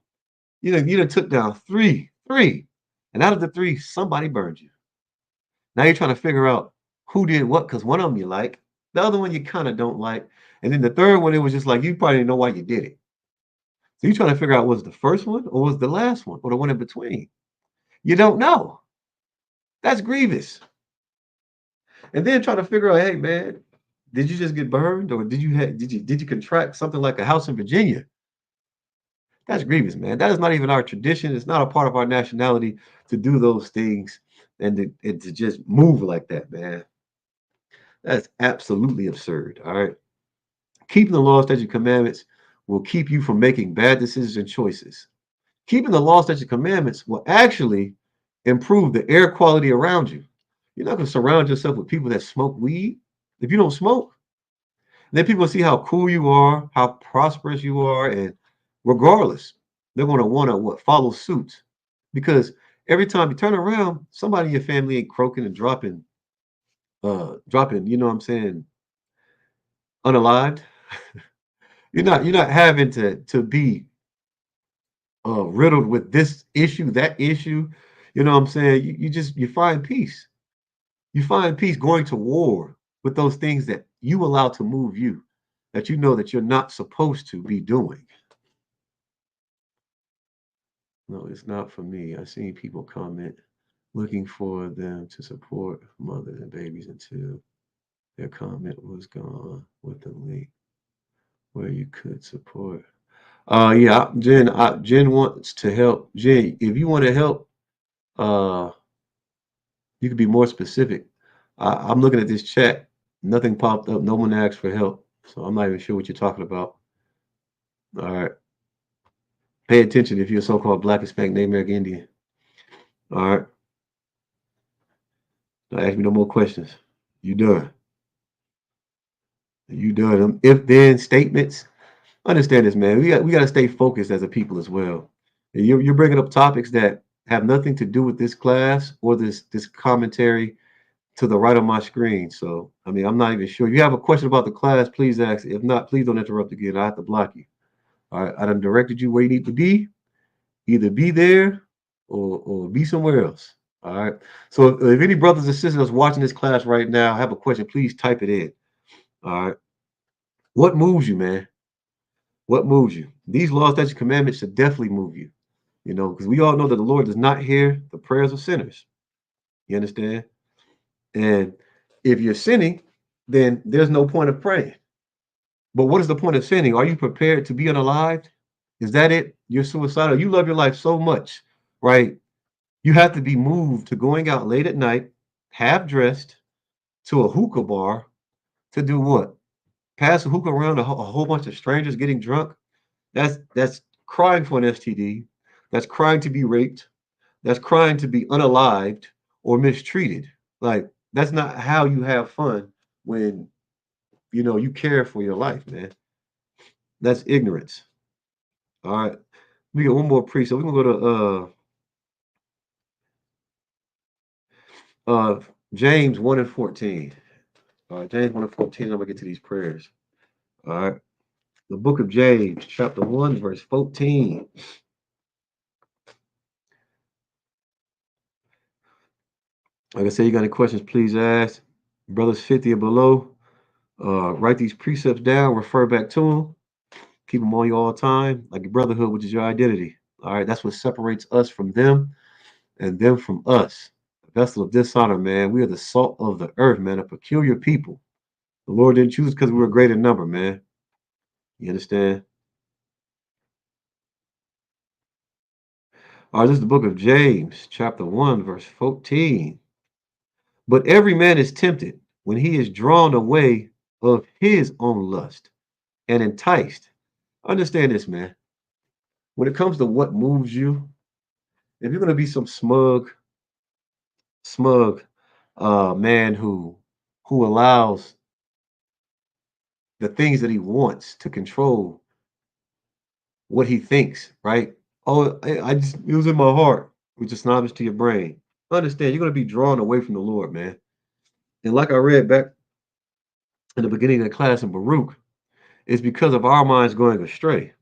You done took down three. And out of the three, somebody burned you. Now you're trying to figure out who did what, because one of them you like, the other one you kind of don't like. And then the third one, it was just like you probably didn't know why you did it. So you're trying to figure out was it the first one or was it the last one or the one in between? You don't know. That's grievous. And then trying to figure out, hey man, did you just get burned or did you contract something like a house in Virginia? That's grievous, man. That is not even our tradition. It's not a part of our nationality to do those things and to just move like that, man. That's absolutely absurd. All right. Keeping the law, statute, commandments will keep you from making bad decisions and choices. Keeping the law, statute, commandments will actually improve the air quality around you. You're not going to surround yourself with people that smoke weed. If you don't smoke, then people see how cool you are, how prosperous you are, and regardless, they're going to want to follow suit because every time you turn around, somebody in your family ain't croaking and dropping, you know what I'm saying, unalived. You're not having to be riddled with this issue, that issue. You know what I'm saying? You find peace. You find peace going to war with those things that you allow to move you, that you know that you're not supposed to be doing. No, it's not for me. I've seen people comment looking for them to support mothers and babies until their comment was gone with the link where you could support. Yeah, Jen wants to help. Jen, if you want to help, uh, you could be more specific. I'm looking at this chat. Nothing popped up. No one asked for help, so I'm not even sure what you're talking about. All right. Pay attention if you're a so-called Black, Hispanic, Native American Indian. All right. Don't ask me no more questions. You done. You done. Them if-then statements. Understand this, man. We got to stay focused as a people as well. You're bringing up topics that have nothing to do with this class or this commentary to the right of my screen. So, I mean, I'm not even sure. If you have a question about the class, please ask. If not, please don't interrupt again. I have to block you. All right, I done directed you where you need to be. Either be there or be somewhere else. All right. So if any brothers and sisters that's watching this class right now have a question, please type it in. All right. What moves you, man? What moves you? These laws, statutes, commandments should definitely move you. You know, because we all know that the Lord does not hear the prayers of sinners. You understand? And if you're sinning, then there's no point of praying. But what is the point of sinning? Are you prepared to be unalived? Is that it? You're suicidal. You love your life so much, right? You have to be moved to going out late at night, half dressed, to a hookah bar to do what? Pass a hookah around a whole bunch of strangers getting drunk. That's crying for an STD. That's crying to be raped. That's crying to be unalived or mistreated. Like that's not how you have fun when you care for your life, man. That's ignorance. All right. We got one more precept. We're gonna go to James 1 and 14. All right, James 1 and 14. I'm gonna get to these prayers. All right. The book of James, chapter 1, verse 14. Like I said, you got any questions, please ask. Brothers 50 or below, write these precepts down, refer back to them, keep them on you all the time, like your brotherhood, which is your identity. All right, that's what separates us from them and them from us. A vessel of dishonor, man. We are the salt of the earth, man, a peculiar people. The Lord didn't choose because we were great in number, man. You understand? All right, this is the book of James, chapter 1, verse 14. But every man is tempted when he is drawn away of his own lust and enticed. Understand this, man. When it comes to what moves you, if you're gonna be some smug man who allows the things that he wants to control what he thinks, right? Oh, I just it was in my heart, which is knowledge to your brain. Understand, you're gonna be drawn away from the Lord, man. And like I read back in the beginning of the class in Baruch, it's because of our minds going astray.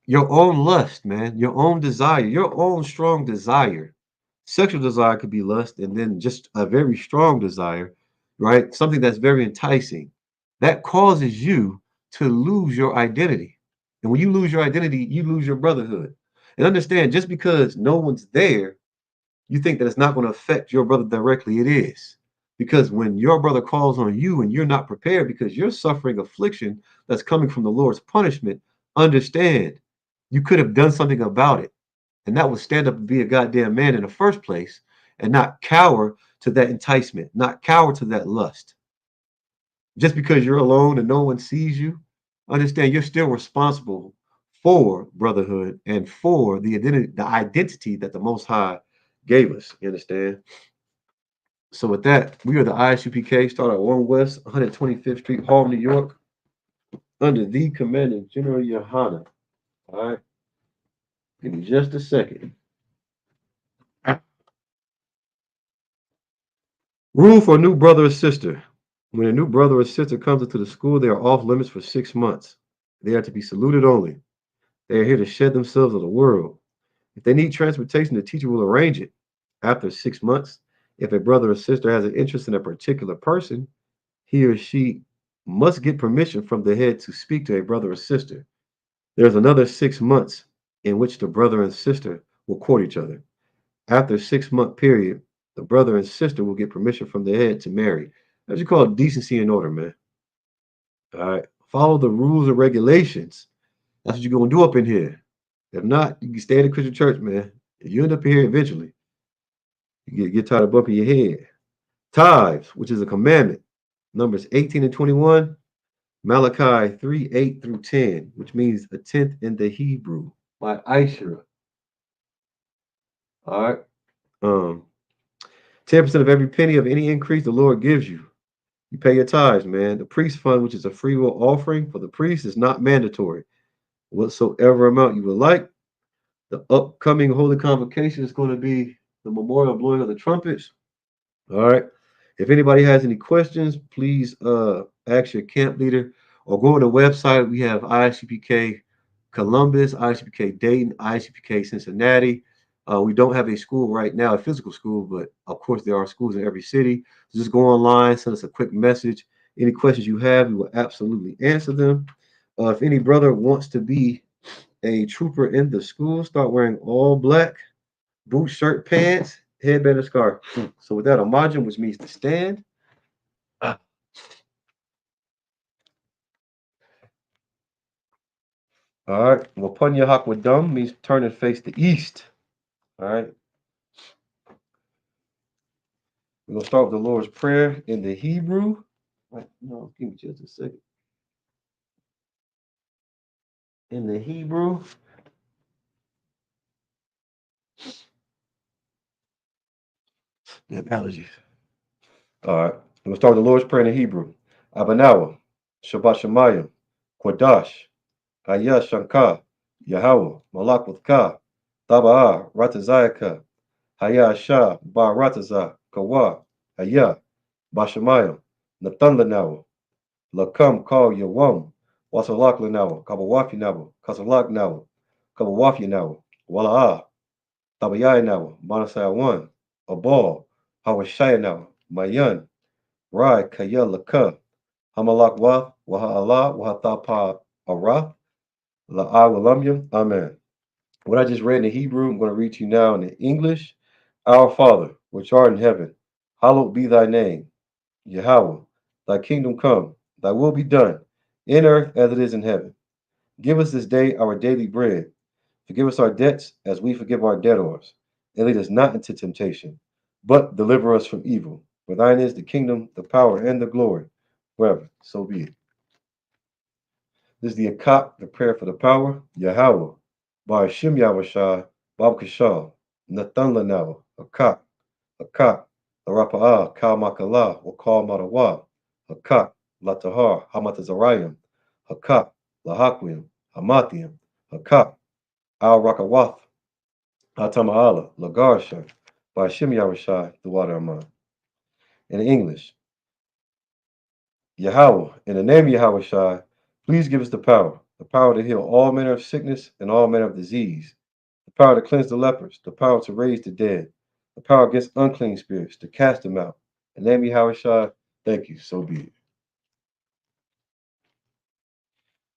Your own lust, man, your own desire, your own strong desire. Sexual desire could be lust, and then just a very strong desire, right? Something that's very enticing. That causes you to lose your identity. And when you lose your identity, you lose your brotherhood. And understand, just because no one's there, you think that it's not going to affect your brother directly. It is. Because when your brother calls on you and you're not prepared because you're suffering affliction that's coming from the Lord's punishment, understand you could have done something about it. And that would stand up and be a goddamn man in the first place and not cower to that enticement, not cower to that lust. Just because you're alone and no one sees you, understand you're still responsible for brotherhood and for the identity that the Most High gave us. You understand? So with that, we are the ISUPK, start at 1 West, 125th Street, Harlem, New York, under the commanding General Yohana. All right. Give me just a second. Rule for a new brother or sister. When a new brother or sister comes into the school, they are off limits for 6 months. They are to be saluted only. They are here to shed themselves of the world. If they need transportation, the teacher will arrange it. After 6 months, if a brother or sister has an interest in a particular person, he or she must get permission from the head to speak to a brother or sister. There's another 6 months in which the brother and sister will court each other. After a 6 month period, the brother and sister will get permission from the head to marry. That's what you call decency and order, man. All right. Follow the rules and regulations. That's what you're gonna do up in here. If not, you can stay in the Christian church, man. You end up here eventually. You get tired of bumping your head. Tithes, which is a commandment. Numbers 18 and 21. Malachi 3, 8 through 10, which means a tenth in the Hebrew by Aishra. All right. 10% of every penny of any increase the Lord gives you. You pay your tithes, man. The priest fund, which is a free will offering for the priest, is not mandatory. Whatsoever amount you would like. The upcoming holy convocation is going to be the memorial blowing of the trumpets. All right. If anybody has any questions, please ask your camp leader or go to the website. We have ISUPK Columbus, ISUPK Dayton, ISUPK Cincinnati. We don't have a school right now, a physical school, but of course there are schools in every city. So just go online, send us a quick message. Any questions you have, we will absolutely answer them. If any brother wants to be a trooper in the school, start wearing all black, boots, shirt, pants, headband, and scarf. So with that, a margin, which means to stand. All right. Wapunya Hakwadum means turn and face the east. All right. We're going to start with the Lord's Prayer in the Hebrew. Right. No, give me just a second. In the Hebrew. Yeah, allergies. All right. We're going to start with the Lord's Prayer in the Hebrew. Abanawa, Shabbat Shemayim, Kodash, Ayah Shankar, Yahweh, Malak with Ka, Taba'ah, Ratazayaka, Hayah Shah, Ba Rataza, Kawa, Hayah, Bashamayim, Nathan Lanawa, Lakam Kal Yawam, Wasalak Lanawa, Kabawafi Nawa, Kasalak Nawa, Kabawafi Nawa, Wala'ah, Tabayai Nawa, Manasai One, Abal, Hawashaya Nawa, Mayan, Rai Kaya Laka, Hamalak Wa, Waha Wahatapa Ara, La'a Walamyam, Amen. What I just read in the Hebrew, I'm going to read to you now in the English. Our Father, which art in heaven, hallowed be thy name. Yahweh, thy kingdom come, thy will be done, in earth as it is in heaven. Give us this day our daily bread. Forgive us our debts as we forgive our debtors. And lead us not into temptation, but deliver us from evil. For thine is the kingdom, the power, and the glory, forever. So be it. This is the Akak, the prayer for the power. Yahweh, by Hashem Yahushai, Bab Kashal, Nathan Lanawa, Akak, Akak, Larapa'ah, Kal Makala, Wakal Matawa, Hakak, Latahar, Hamatazarayim, Hakak, Lahakwim, Hamathiim, Hakak, Al Rakawath, Atama'ala, Lagarsha, by Hashem Yahushai, the water Aman. In English, Yahweh, in the name of Yahushai, please give us the power to heal all manner of sickness and all manner of disease, the power to cleanse the lepers, the power to raise the dead, the power against unclean spirits, to cast them out. In the name of Yahushai, thank you, so be it.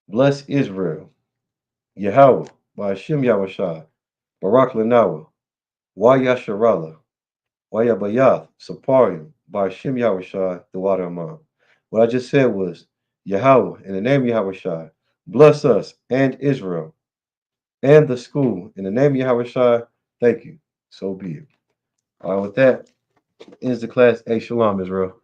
Bless Israel, Yahweh, by Hashem Yahushai, Barak Lanawa, Wayasharala, Wayabayath, Saparim, by Hashem Yahushai, the water Aman. What I just said was, Yahweh, in the name of Yahushai, bless us and Israel and the school. In the name of Yahushai, thank you. So be it. All right, with that, ends the class. Hey, Shalom, Israel.